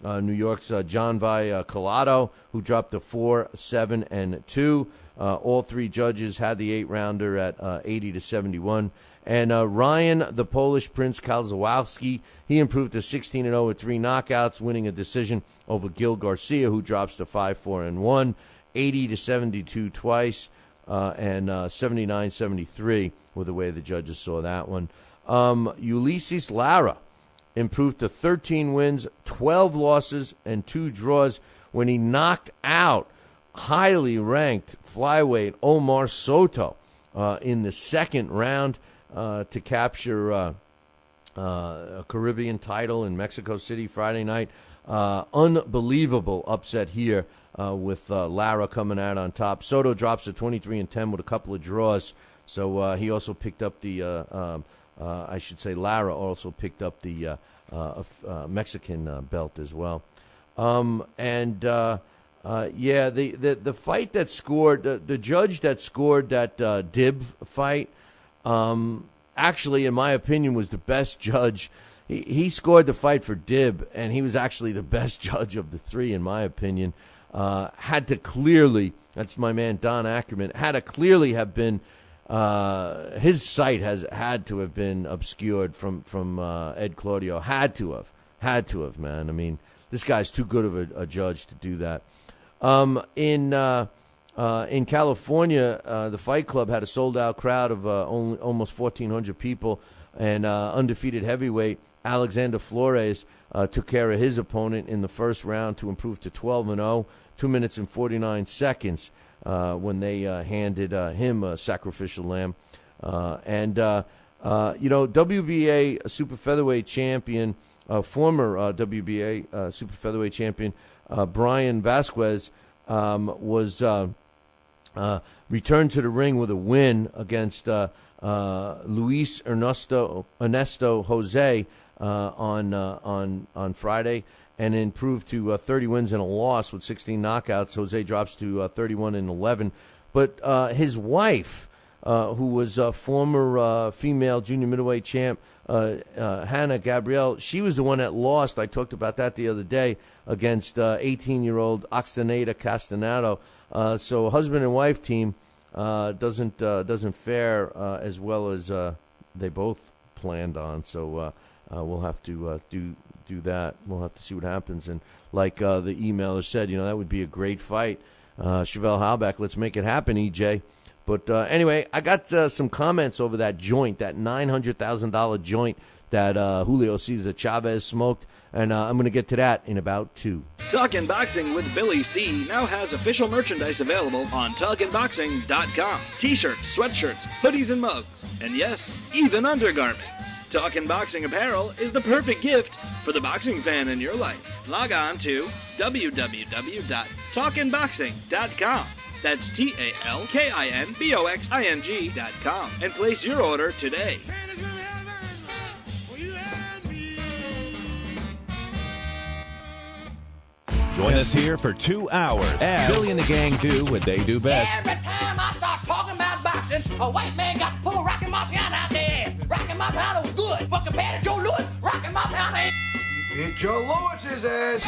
New York's John Vi Collado, who dropped to 4-7-2. All 3 judges had the 8-rounder at 80-71. And Ryan, the Polish Prince Kalzawowski, he improved to 16-0 with 3 knockouts, winning a decision over Gil Garcia, who drops to 5-4-1, 80-72 twice, and 79-73 with the way the judges saw that one. Ulysses Lara improved to 13 wins, 12 losses, and 2 draws when he knocked out highly ranked flyweight Omar Soto in the 2nd round to capture a Caribbean title in Mexico City Friday night. Unbelievable upset here with Lara coming out on top. Soto drops to 23-10 with a couple of draws. So he also picked up the, Lara also picked up the Mexican belt as well. The fight that scored, the judge that scored that Dib fight, actually, in my opinion, was the best judge. He scored the fight for Dib, and he was actually the best judge of the 3, in my opinion. Had to clearly, that's my man Don Ackerman, had to clearly have been, his sight has had to have been obscured from Ed Claudio. Had to have, man. I mean, this guy's too good of a judge to do that. In In California, the Fight Club had a sold-out crowd of almost 1,400 people, and undefeated heavyweight Alexander Flores took care of his opponent in the first round to improve to 12-0, 2 minutes and 49 seconds when they handed him a sacrificial lamb. WBA super featherweight champion, former WBA super featherweight champion Brian Vasquez was returned to the ring with a win against Luis Ernesto Jose on Friday, and improved to 30 wins and a loss with 16 knockouts. Jose drops to 31-11, but his wife, who was a former female junior middleweight champ, Hannah Gabriel, she was the one that lost. I talked about that the other day against 18-year-old Oxaneta Castanado. So husband and wife team doesn't fare as well as they both planned on. So we'll have to do that. We'll have to see what happens. And like the emailer said, that would be a great fight. Chevelle Halbach, let's make it happen, EJ. But anyway, I got some comments over that joint, that $900,000 joint that Julio Cesar Chavez smoked, and I'm going to get to that in about 2. Talkin' Boxing with Billy C. now has official merchandise available on TalkinBoxing.com. T-shirts, sweatshirts, hoodies, and mugs. And yes, even undergarments. Talkin' Boxing apparel is the perfect gift for the boxing fan in your life. Log on to www.talkinboxing.com. That's TalkinBoxing.com and place your order today. Join us here for 2 hours as Billy and the gang do what they do best. Every time I start talking about boxing, a white man got to pull Rocky Marciano out their ass. Rocky Marciano was good, but compared to Joe Louis, Rocky Marciano ain't. You beat Joe Louis's ass.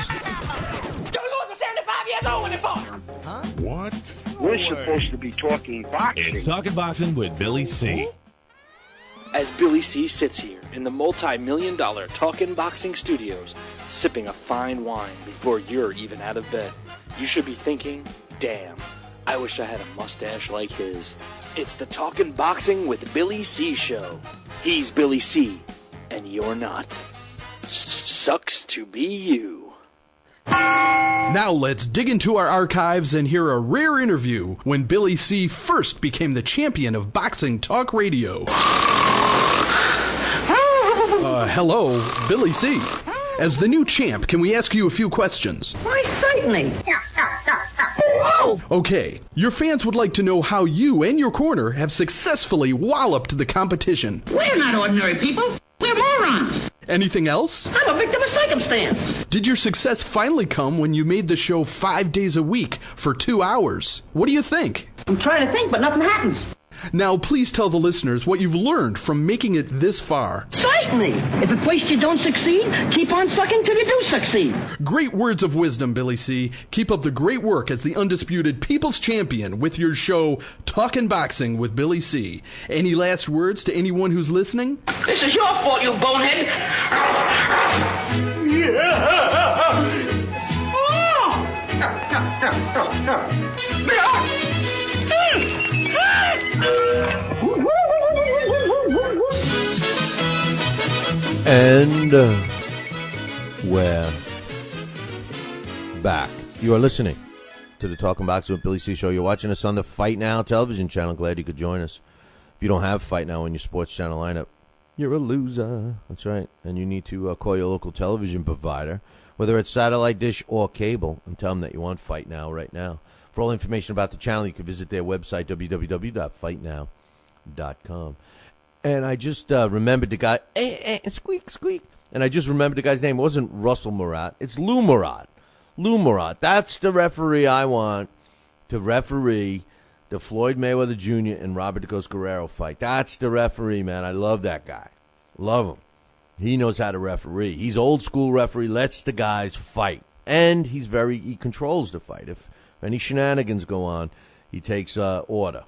Joe Louis was 75 years old when he fought. Huh? What? We're supposed to be talking boxing. It's Talking Boxing with Billy C. As Billy C. sits here in the multi-million-dollar Talkin' Boxing Studios, sipping a fine wine before you're even out of bed, you should be thinking, damn, I wish I had a mustache like his. It's the Talkin' Boxing with Billy C. show. He's Billy C., and you're not. Sucks to be you. Now let's dig into our archives and hear a rare interview when Billy C. first became the champion of boxing talk radio. Hello, Billy C. As the new champ, can we ask you a few questions? Why, certainly. Okay, your fans would like to know how you and your corner have successfully walloped the competition. We're not ordinary people. We're morons. Anything else? I'm a victim of circumstance. Did your success finally come when you made the show 5 days a week for 2 hours? What do you think? I'm trying to think, but nothing happens. Now, please tell the listeners what you've learned from making it this far. Certainly. If at first you don't succeed, keep on sucking till you do succeed. Great words of wisdom, Billy C. Keep up the great work as the undisputed People's Champion with your show, Talkin' Boxing with Billy C. Any last words to anyone who's listening? This is your fault, you bonehead. And we're back. You are listening to the Talking Boxing with Billy C. show. You're watching us on the Fight Now television channel. Glad you could join us. If you don't have Fight Now in your sports channel lineup, you're a loser. That's right. And you need to call your local television provider, whether it's satellite dish or cable, and tell them that you want Fight Now right now. For all information about the channel, you can visit their website, www.fightnow.com. And I just remembered the guy, squeak, squeak. And I just remembered the guy's name. It wasn't Russell Murat. It's Lou Murat. Lou Murat. That's the referee I want to referee the Floyd Mayweather Jr. and Robert the Ghost Guerrero fight. That's the referee, man. I love that guy. Love him. He knows how to referee. He's old school referee, lets the guys fight. And he controls the fight. If any shenanigans go on, he takes order.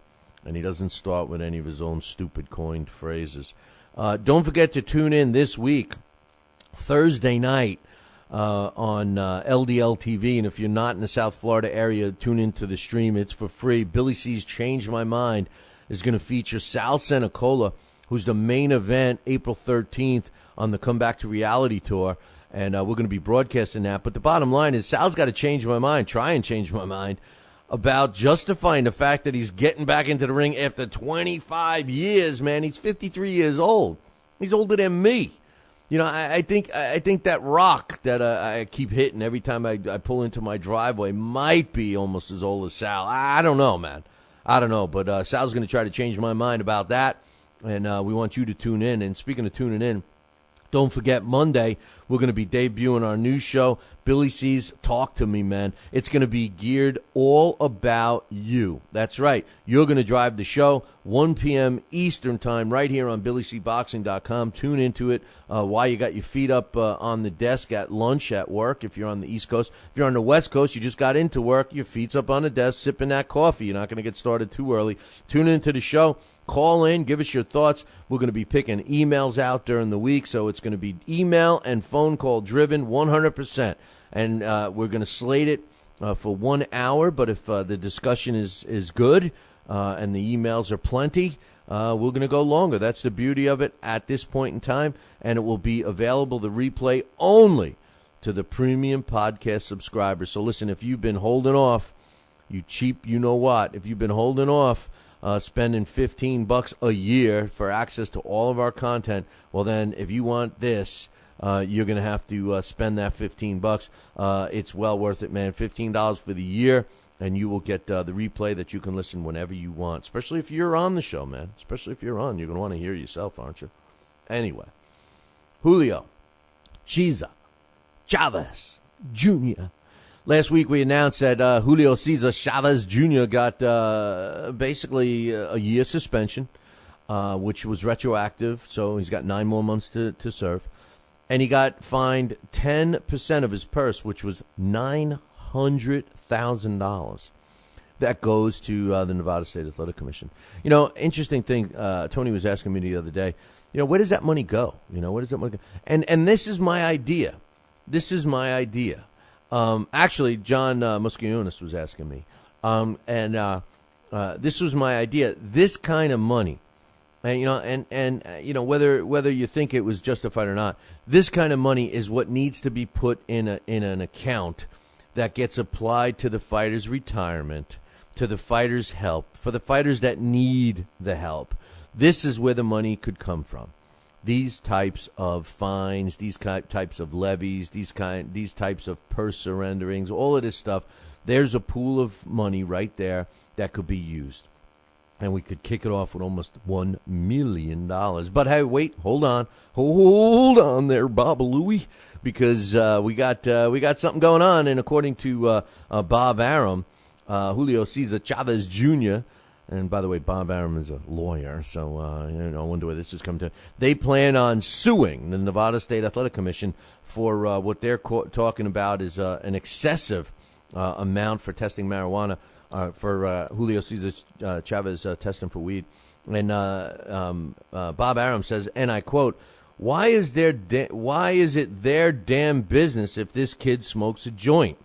And he doesn't start with any of his own stupid coined phrases. Don't forget to tune in this week, Thursday night, on LDL TV. And if you're not in the South Florida area, tune into the stream. It's for free. Billy C's Change My Mind is going to feature Sal Senecola, who's the main event April 13th on the Come Back to Reality Tour. And we're going to be broadcasting that. But the bottom line is Sal's got to change my mind, try and change my mind, about justifying the fact that he's getting back into the ring after 25 years, man. He's 53 years old. He's older than me. You know, I think that rock that I keep hitting every time I pull into my driveway might be almost as old as Sal. I don't know, man. I don't know. But Sal's going to try to change my mind about that. And we want you to tune in. And speaking of tuning in, don't forget, Monday, we're going to be debuting our new show, Billy C's Talk to Me, man. It's going to be geared all about you. That's right. You're going to drive the show, 1 p.m. Eastern time, right here on BillyCBoxing.com. Tune into it while you got your feet up on the desk at lunch at work, if you're on the East Coast. If you're on the West Coast, you just got into work, your feet's up on the desk, sipping that coffee. You're not going to get started too early. Tune into the show. Call in, give us your thoughts. We're going to be picking emails out during the week, so it's going to be email and phone call driven 100%. And we're going to slate it for 1 hour, but if the discussion is good and the emails are plenty, we're going to go longer. That's the beauty of it at this point in time, and it will be available, the replay, only to the premium podcast subscribers. So listen, if you've been holding off, you cheap you-know-what, if you've been holding off, spending $15 a year for access to all of our content, well then, if you want this, you're going to have to spend that $15. It's well worth it, man. $15 for the year, and you will get the replay that you can listen whenever you want, especially if you're on the show, man. Especially if you're on. You're going to want to hear yourself, aren't you? Anyway, Julio Chavez Jr. Last week we announced that Julio Cesar Chavez Jr. got basically a year suspension, which was retroactive, so he's got 9 more months to serve. And he got fined 10% of his purse, which was $900,000. That goes to the Nevada State Athletic Commission. You know, interesting thing, Tony was asking me the other day, you know, where does that money go? You know, where does that money go? And this is my idea. Actually, John Muscionis was asking me, this was my idea. This kind of money, and you know, whether you think it was justified or not, this kind of money is what needs to be put in an account that gets applied to the fighter's retirement, to the fighter's help, for the fighters that need the help. This is where the money could come from. These types of fines, these types of levies, these types of purse surrenderings, all of this stuff, there's a pool of money right there that could be used. And we could kick it off with almost $1 million. But hey, wait, hold on there, Bob Louie, because we got something going on. And according to Bob Arum, Julio Cesar Chavez Jr., and by the way, Bob Arum is a lawyer, so I wonder where this is coming to. They plan on suing the Nevada State Athletic Commission for what they're talking about is an excessive amount for testing marijuana, for Julio Cesar Chavez testing for weed. And Bob Arum says, and I quote, why is it their damn business if this kid smokes a joint?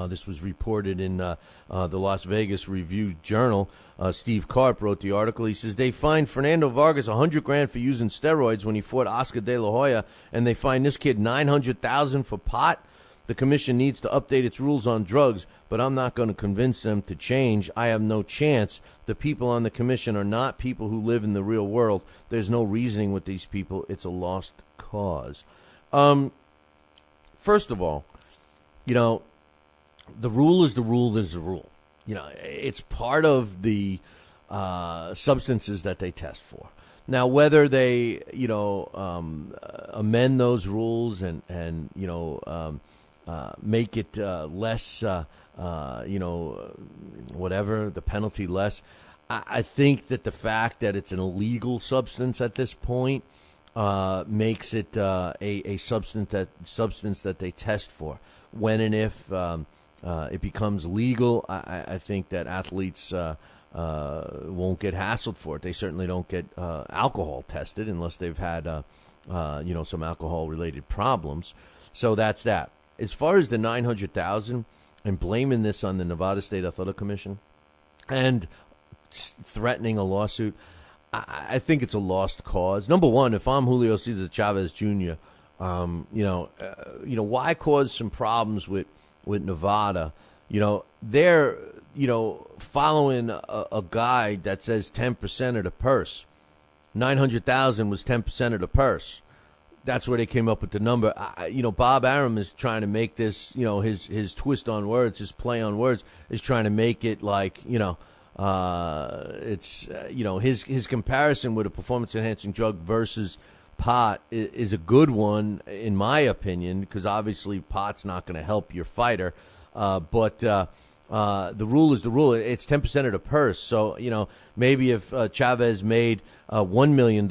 This was reported in the Las Vegas Review-Journal. Steve Karp wrote the article. He says they fined Fernando Vargas $100,000 for using steroids when he fought Oscar De La Hoya, and they fined this kid $900,000 for pot. The commission needs to update its rules on drugs, but I'm not going to convince them to change. I have no chance. The people on the commission are not people who live in the real world. There's no reasoning with these people. It's a lost cause. First of all, you know, the rule is the rule is the rule. You know, it's part of the substances that they test for. Now, whether they, amend those rules and make it less, whatever, the penalty less, I think that the fact that it's an illegal substance at this point makes it a substance that they test for. When and if it becomes legal, I think that athletes won't get hassled for it. They certainly don't get alcohol tested unless they've had, some alcohol-related problems. So that's that. As far as the $900,000 and blaming this on the Nevada State Athletic Commission and threatening a lawsuit, I think it's a lost cause. Number one, if I'm Julio Cesar Chavez Jr., why cause some problems with Nevada? They're following a guide that says 10% of the purse. 900,000 was 10% of the purse. That's where they came up with the number. Bob Arum is trying to make this, his twist on words, his play on words is trying to make it like, his comparison with a performance-enhancing drug versus pot is a good one, in my opinion, because obviously pot's not going to help your fighter. But the rule is the rule. It's 10% of the purse. So, maybe if Chavez made $1 million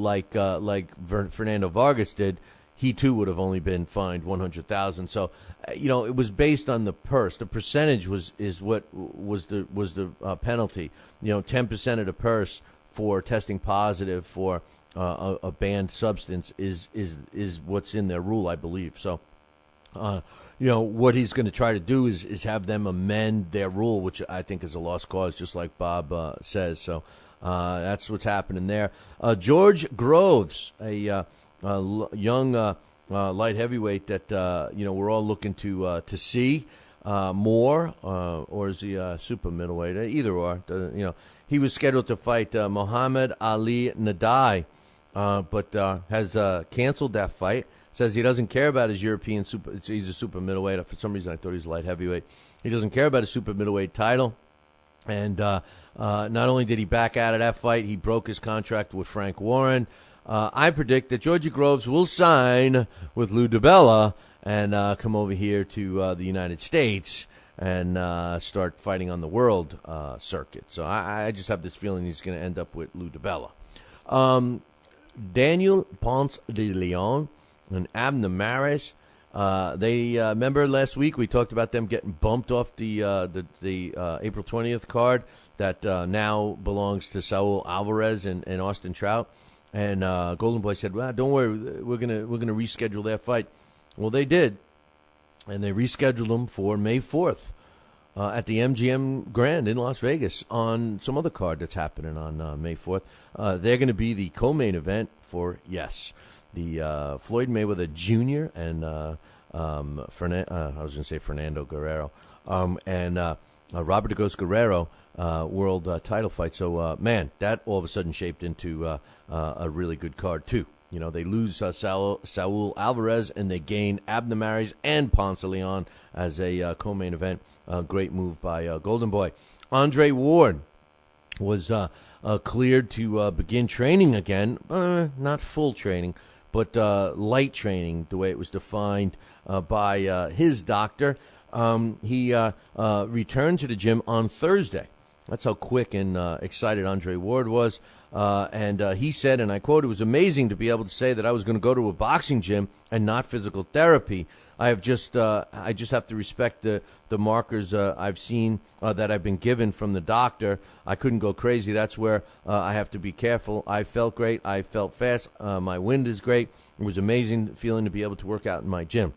like Fernando Vargas did, he too would have only been fined $100,000. So, it was based on the purse. The percentage was the penalty. 10% of the purse for testing positive for a banned substance is what's in their rule, I believe. So, what he's going to try to do is have them amend their rule, which I think is a lost cause, just like Bob says. So that's what's happening there. George Groves, a young light heavyweight that we're all looking to see more, or is he super middleweight? Either or. He was scheduled to fight Muhammad Ali Nadai, but has canceled that fight. Says he doesn't care about his European super. He's a super middleweight. For some reason, I thought he was light heavyweight. He doesn't care about his super middleweight title. And not only did he back out of that fight, he broke his contract with Frank Warren. I predict that Georgie Groves will sign with Lou DiBella and come over here to the United States and start fighting on the world circuit. So I just have this feeling he's going to end up with Lou DiBella. Daniel Ponce de Leon and Abner Mares. They remember last week we talked about them getting bumped off the April 20th card that now belongs to Saul Alvarez and Austin Trout. And Golden Boy said, "Well, don't worry, we're gonna reschedule their fight." Well, they did, and they rescheduled them for May 4th at the MGM Grand in Las Vegas on some other card that's happening on May 4th. They're going to be the co-main event for the Floyd Mayweather Jr. and Fernando Guerrero and Robert Dagos Guerrero world title fight. So, that all of a sudden shaped into a really good card, too. They lose Saul Alvarez, and they gain Abner Mares and Ponce de Leon as a co-main event. Great move by Golden Boy. Andre Ward was cleared to begin training again. Not full training, but light training, the way it was defined by his doctor. He returned to the gym on Thursday. That's how quick and excited Andre Ward was. And he said, and I quote, "It was amazing to be able to say that I was going to go to a boxing gym and not physical therapy. I just have to respect the markers I've seen that I've been given from the doctor. I couldn't go crazy. That's where I have to be careful. I felt great. I felt fast. My wind is great. It was amazing feeling to be able to work out in my gym."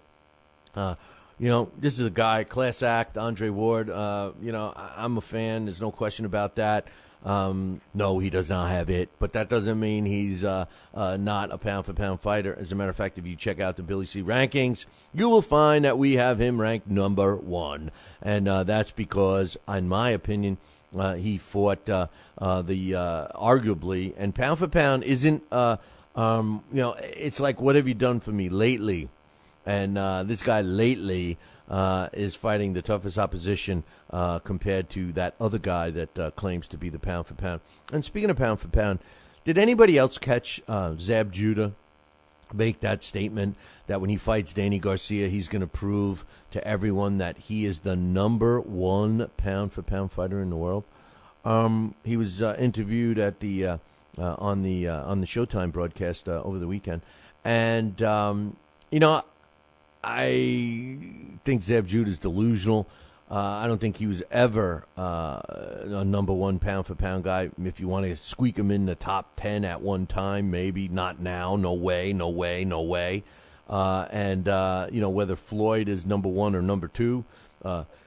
This is a guy, class act, Andre Ward. I'm a fan. There's no question about that. No, he does not have it, but that doesn't mean he's not a pound-for-pound fighter. As a matter of fact, if you check out the Billy C rankings, you will find that we have him ranked number 1, and that's because, in my opinion, he fought the arguably, and pound-for-pound isn't, it's like, what have you done for me lately? And this guy lately is fighting the toughest opposition compared to that other guy that claims to be the pound-for-pound. And speaking of pound-for-pound, did anybody else catch Zab Judah make that statement that when he fights Danny Garcia, he's going to prove to everyone that he is the number 1 pound-for-pound fighter in the world? He was interviewed at the on the Showtime broadcast over the weekend, and I think Zab Judah is delusional. I don't think he was ever a number 1 pound-for-pound guy. If you want to squeak him in the top 10 at one time, maybe. Not now. No way, no way, no way. and whether Floyd is number 1 or number 2,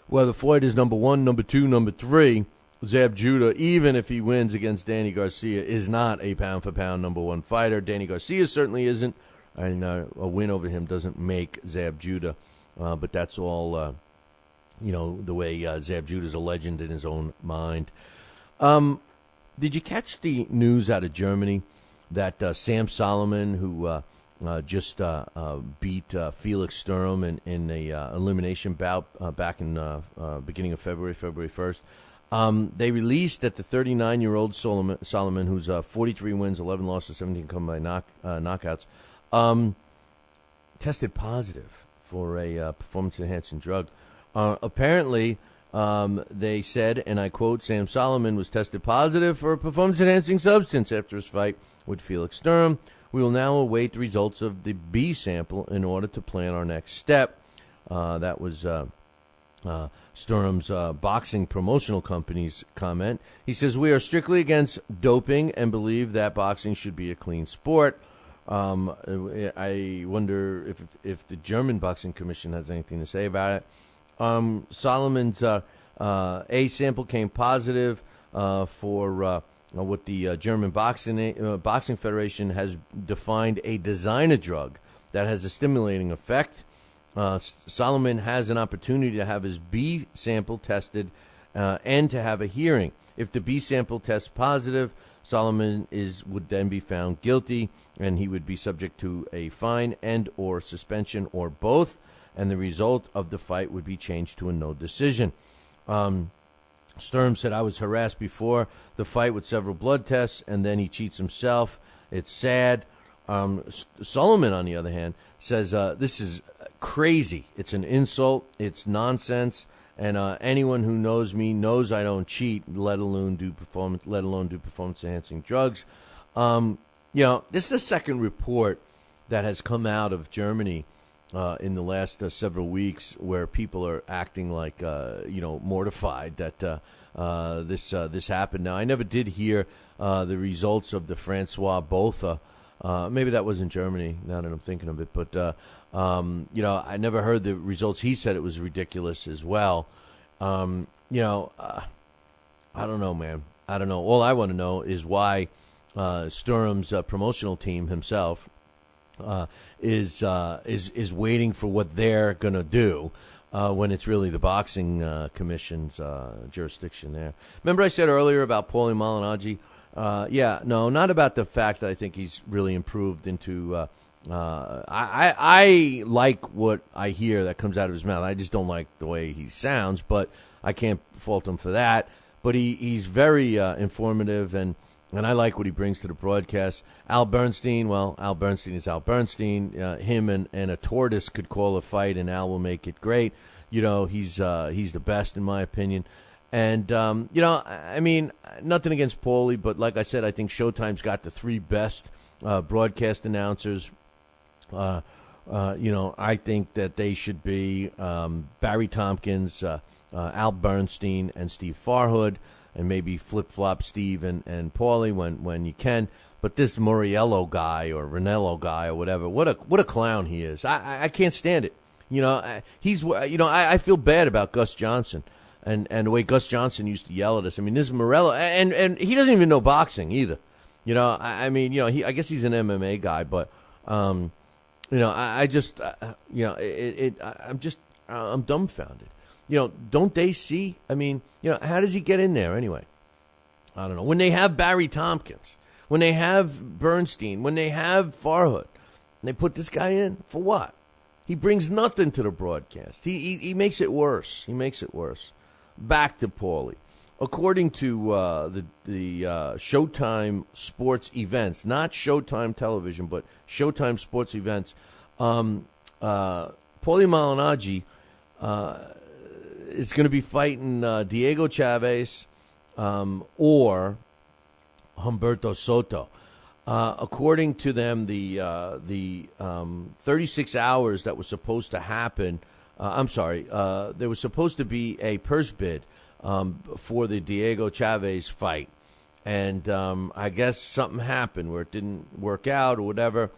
whether Floyd is number 1, number 2, number 3, Zab Judah, even if he wins against Danny Garcia, is not a pound-for-pound number 1 fighter. Danny Garcia certainly isn't, and a win over him doesn't make Zab Judah. But that's all, the way Zab Judah's a legend in his own mind. Did you catch the news out of Germany that Sam Solomon, who just beat Felix Sturm in a elimination bout back in beginning of February 1st, they released that the 39-year-old Solomon, who's 43 wins, 11 losses, 17 come by knockouts, tested positive for a performance-enhancing drug. Apparently, they said, and I quote, Sam Solomon was tested positive for a performance-enhancing substance after his fight with Felix Sturm. We will now await the results of the B sample in order to plan our next step. That was Sturm's boxing promotional company's comment. He says, we are strictly against doping and believe that boxing should be a clean sport. I wonder if the German Boxing Commission has anything to say about it. Solomon's A sample came positive for what the German Boxing Federation has defined a designer drug that has a stimulating effect. Solomon has an opportunity to have his B sample tested and to have a hearing. If the B sample tests positive, Solomon would then be found guilty, and he would be subject to a fine and or suspension or both, and the result of the fight would be changed to a no decision. Sturm said, I was harassed before the fight with several blood tests, and then he cheats himself. It's sad. Solomon, on the other hand, says this is crazy. It's an insult. It's nonsense. And anyone who knows me knows I don't cheat, let alone do performance-enhancing drugs. This is the second report that has come out of Germany in the last several weeks where people are acting like mortified that this happened. Now, I never did hear the results of the Francois Botha. Maybe that was in Germany, now that I'm thinking of it. But, I never heard the results. He said it was ridiculous as well. I don't know, man. I don't know. All I want to know is why Sturm's promotional team himself is waiting for what they're going to do when it's really the boxing commission's jurisdiction there. Remember I said earlier about Paulie Malignaggi? Not about the fact that I think he's really improved into I like what I hear that comes out of his mouth. I just don't like the way he sounds, but I can't fault him for that. But he's very informative, and I like what he brings to the broadcast. Al Bernstein is Al Bernstein. Him and a tortoise could call a fight, and Al will make it great. He's the best in my opinion. And, nothing against Paulie, but like I said, I think Showtime's got the three best broadcast announcers. I think that they should be Barry Tompkins, Al Bernstein, and Steve Farhood, and maybe flip-flop Steve and Paulie when you can. But this Moriello guy or Ranello guy or whatever, what a clown he is. I can't stand it. I feel bad about Gus Johnson. And the way Gus Johnson used to yell at us. I mean, this Morello, and he doesn't even know boxing either. I guess he's an MMA guy, but I'm dumbfounded. Don't they see? I mean, how does he get in there anyway? I don't know. When they have Barry Tompkins, when they have Bernstein, when they have Farhood, and they put this guy in for what? He brings nothing to the broadcast. He makes it worse. Back to Paulie. According to the Showtime Sports Events, not Showtime Television, but Showtime Sports Events, Paulie Malignaggi is going to be fighting Diego Chavez or Humberto Soto. According to them, the 36 hours that was supposed to happen. There was supposed to be a purse bid for the Diego Chavez fight. And I guess something happened where it didn't work out or whatever.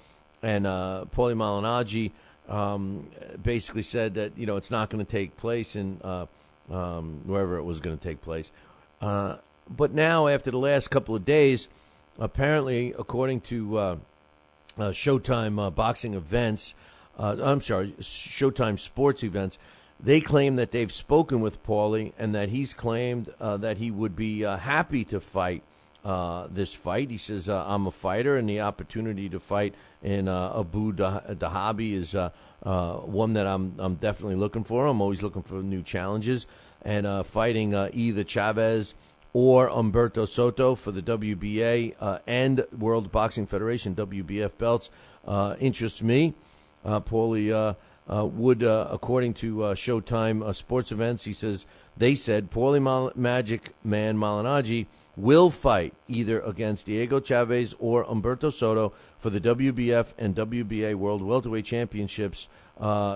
Paulie Malignaggi basically said that it's not going to take place in wherever it was going to take place. But now, after the last couple of days, apparently, according to Showtime boxing events, Showtime sports events, they claim that they've spoken with Paulie and that he's claimed that he would be happy to fight this fight. He says, I'm a fighter, and the opportunity to fight in Abu Dhabi is one that I'm definitely looking for. I'm always looking for new challenges. And fighting either Chavez or Humberto Soto for the WBA and World Boxing Federation WBF belts interests me. Paulie would, according to Showtime sports events, they said Paulie Magic Man Malignaggi will fight either against Diego Chavez or Humberto Soto for the WBF and WBA World Welterweight Championships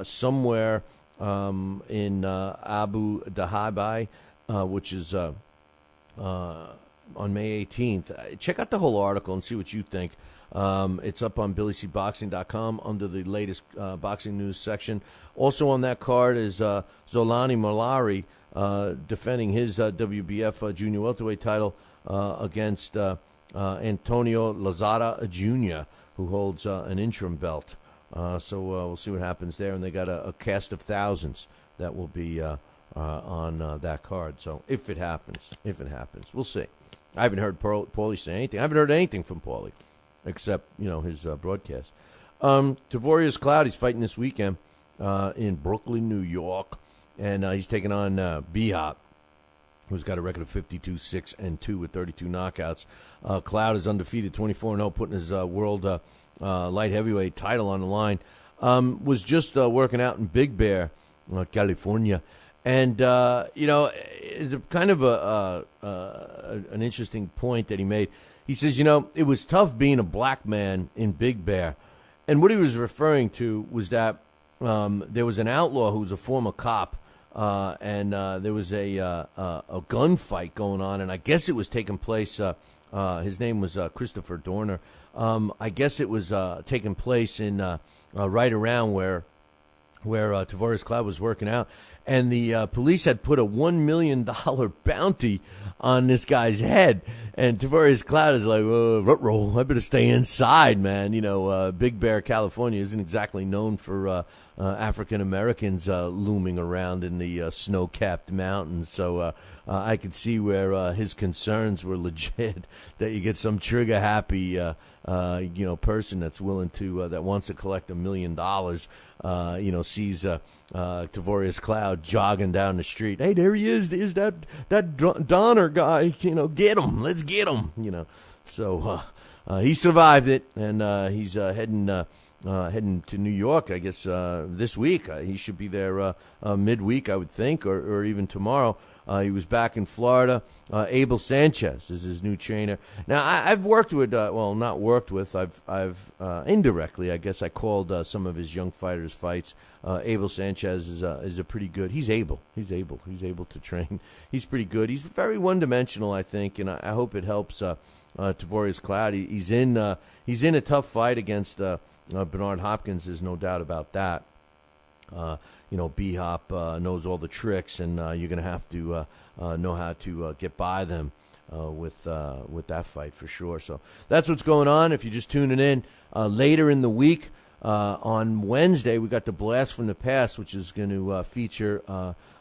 somewhere in Abu Dhabi, which is on May 18th. Check out the whole article and see what you think. It's up on BillyCBoxing.com under the latest boxing news section. Also on that card is Zolani Malari defending his WBF junior welterweight title against Antonio Lazada Jr., who holds an interim belt. So we'll see what happens there. And they got a cast of thousands that will be on that card. So if it happens, we'll see. I haven't heard Paulie say anything. I haven't heard anything from Paulie except, his broadcast. Tavorius Cloud, he's fighting this weekend in Brooklyn, New York. And he's taking on B-Hop, who's got a record of 52-6-2 with 32 knockouts. Cloud is undefeated, 24-0, putting his world light heavyweight title on the line. Was just working out in Big Bear, California. And, it's kind of an interesting point that he made. He says, it was tough being a black man in Big Bear. And what he was referring to was that there was an outlaw who was a former cop, and there was a gunfight going on, and I guess it was taking place. His name was Christopher Dorner. I guess it was taking place in right around where Tavorius Cloud was working out, and the police had put a $1 million bounty on this guy's head. And Tavorius Cloud is like, ruh-roh, I better stay inside, man. Big Bear, California isn't exactly known for African Americans looming around in the snow-capped mountains. So I could see where his concerns were legit, that you get some trigger-happy person that's willing to that wants to collect $1 million. Sees Tavorius Cloud jogging down the street. Hey, there he is. There's that Donner guy. Get him. Let's get him. So he survived it, and he's heading to New York, I guess, this week. He should be there midweek, I would think, or even tomorrow. He was back in Florida. Abel Sanchez is his new trainer. Now, I've worked with, not worked with, I've indirectly, I guess I called some of his young fighters' fights. Abel Sanchez is a pretty good, he's able to train. He's pretty good. He's very one-dimensional, I think, and I hope it helps Tavorius Cloud. He's in a tough fight against Bernard Hopkins, there's no doubt about that. B-Hop knows all the tricks, and you're going to have to know how to get by them with that fight for sure. So that's what's going on. If you're just tuning in, later in the week, on Wednesday, we got the Blast from the Past, which is going to feature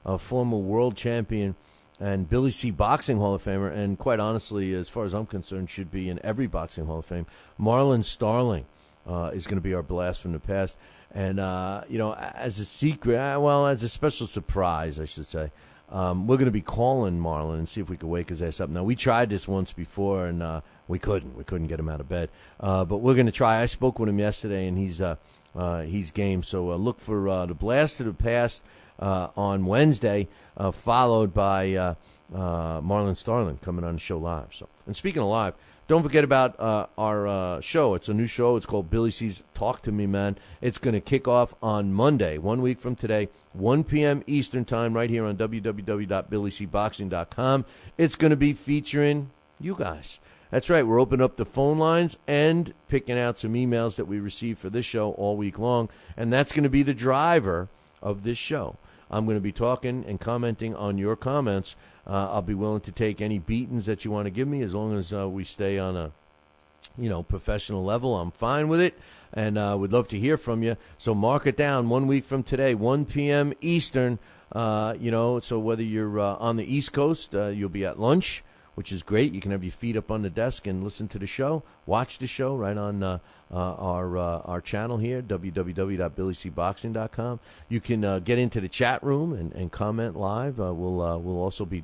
a former world champion and Billy C. Boxing Hall of Famer, and quite honestly, as far as I'm concerned, should be in every Boxing Hall of Fame. Marlon Starling is going to be our Blast from the Past. And, as a secret, as a special surprise, I should say, we're going to be calling Marlon and see if we could wake his ass up. Now, we tried this once before, and we couldn't get him out of bed. But we're going to try. I spoke with him yesterday, and he's game. So look for the Blast of the Past on Wednesday, followed by Marlon Starling coming on the show live. So, and speaking of live, don't forget about our show. It's a new show. It's called Billy C's Talk to Me, Man. It's going to kick off on Monday, 1 week from today, 1 p.m. Eastern Time, right here on www.billycboxing.com. It's going to be featuring you guys. That's right. We're opening up the phone lines and picking out some emails that we received for this show all week long, and that's going to be the driver of this show. I'm going to be talking and commenting on your comments. I'll be willing to take any beatings that you want to give me as long as we stay on a professional level. I'm fine with it, and would love to hear from you. So mark it down 1 week from today, 1 p.m. Eastern. So whether you're on the East Coast, you'll be at lunch, which is great. You can have your feet up on the desk and listen to the show, watch the show right on our channel here, www.billycboxing.com. You can get into the chat room and comment live. We'll also be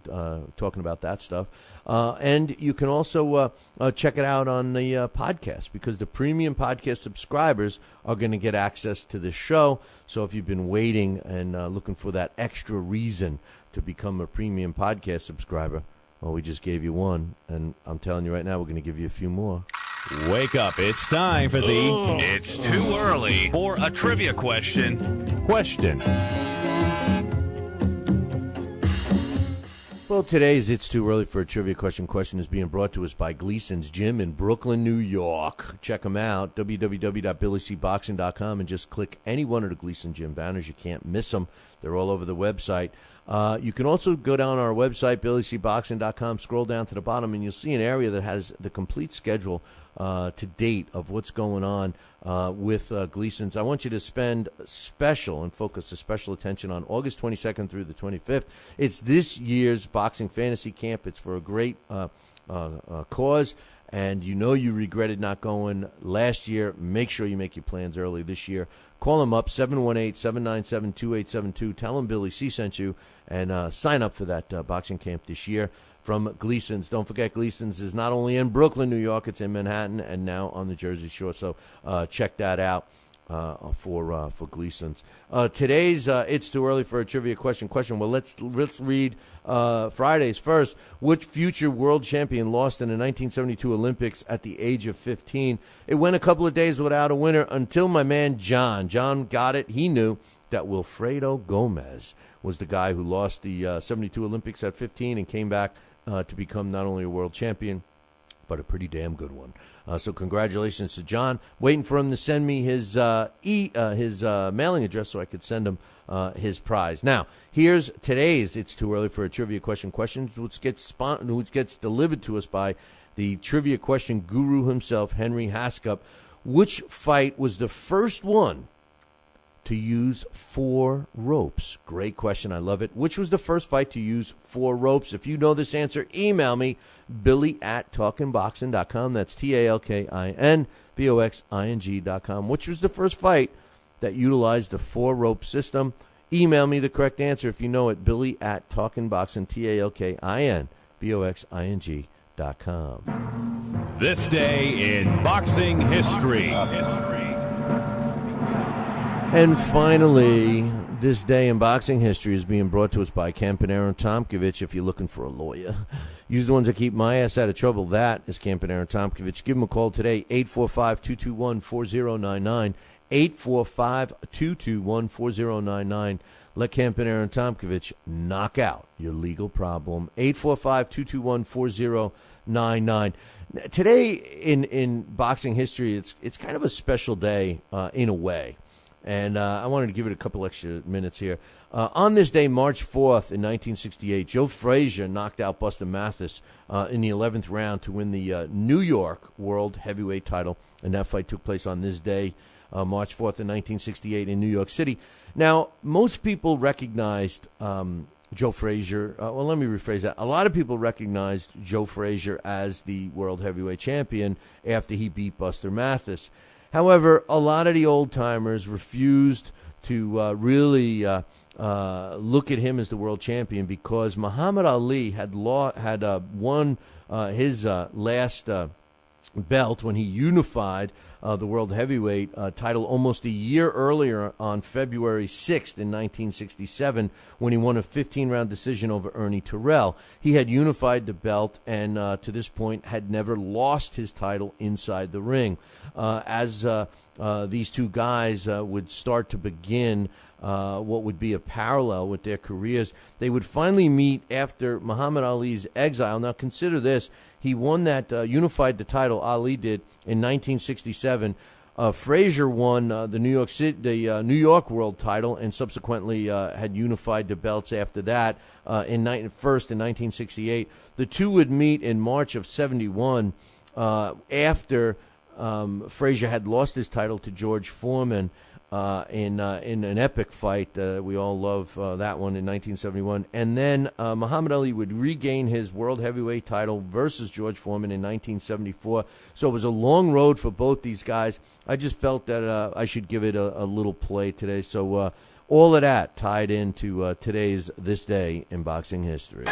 talking about that stuff. And you can also check it out on the podcast, because the premium podcast subscribers are going to get access to the show. So if you've been waiting and looking for that extra reason to become a premium podcast subscriber, well, we just gave you one, and I'm telling you right now, we're going to give you a few more. Wake up. It's time for the It's Too Early for a Trivia Question. Well, today's It's Too Early for a Trivia Question is being brought to us by Gleason's Gym in Brooklyn, New York. Check them out, www.billycboxing.com, and just click any one of the Gleason Gym banners. You can't miss them. They're all over the website. You can also go down our website, billycboxing.com, scroll down to the bottom, and you'll see an area that has the complete schedule to date of what's going on with Gleason's. I want you to spend special and focus a special attention on August 22nd through the 25th. It's this year's boxing fantasy camp. It's for a great cause, and you regretted not going last year. Make sure you make your plans early this year. Call them up, 718-797-2872. Tell them Billy C sent you, and sign up for that boxing camp this year from Gleason's. Don't forget, Gleason's is not only in Brooklyn, New York, it's in Manhattan and now on the Jersey Shore. So check that out for Gleason's. Today's It's Too Early for a Trivia Question. Well, let's read Friday's first. Which future world champion lost in the 1972 Olympics at the age of 15? It went a couple of days without a winner until my man John got it. He knew that Wilfredo Gomez was the guy who lost the 72 Olympics at 15 and came back to become not only a world champion, but a pretty damn good one. So congratulations to John. Waiting for him to send me his mailing address so I could send him his prize. Now, here's today's It's Too Early for a Trivia Question, which gets delivered to us by the trivia question guru himself, Henry Haskup. Which fight was the first one to use 4 ropes? Great question. I love it. Which was the first fight to use 4 ropes? If you know this answer, email me, billy@talkinboxing.com. That's TALKINBOXING.com. Which was the first fight that utilized the 4-rope system? Email me the correct answer if you know it, billy@talkinboxing, TALKINBOXING.com. This day in boxing history. And finally, this day in boxing history is being brought to us by Campanaro and Tomkovich. If you're looking for a lawyer, use the ones that keep my ass out of trouble. That is Campanaro and Tomkovich. Give them a call today, 845-221-4099, 845-221-4099. Let Campanaro and Tomkovich knock out your legal problem. 845-221-4099. Today in boxing history, it's kind of a special day in a way. And I wanted to give it a couple extra minutes here. On this day, March 4th in 1968, Joe Frazier knocked out Buster Mathis in the 11th round to win the New York World Heavyweight title. And that fight took place on this day, March 4th in 1968 in New York City. Now, most people recognized Joe Frazier. Well, let me rephrase that. A lot of people recognized Joe Frazier as the World Heavyweight Champion after he beat Buster Mathis. However, a lot of the old-timers refused to really look at him as the world champion because Muhammad Ali had won his last belt when he unified the world heavyweight title almost a year earlier on February 6th in 1967 when he won a 15-round decision over Ernie Terrell. He had unified the belt and to this point had never lost his title inside the ring. As these two guys would start to begin what would be a parallel with their careers. They would finally meet after Muhammad Ali's exile. Now, consider this. He won that, unified the title, Ali did, in 1967. Frazier won the New York World title and subsequently had unified the belts after that first in 1968. The two would meet in March of 71 after Frazier had lost his title to George Foreman in an epic fight. We all love that one in 1971. And then Muhammad Ali would regain his world heavyweight title versus George Foreman in 1974. So it was a long road for both these guys. I just felt that I should give it a little play today. So all of that tied into today's This Day in Boxing History.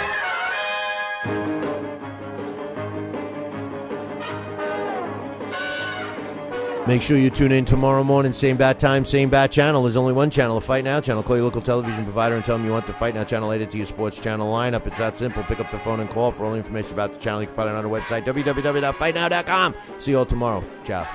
Make sure you tune in tomorrow morning, same bat time, same bat channel. There's only one channel, the Fight Now channel. Call your local television provider and tell them you want the Fight Now channel added to your sports channel lineup. It's that simple. Pick up the phone and call. For all the information about the channel, you can find it on our website, www.fightnow.com. See you all tomorrow. Ciao.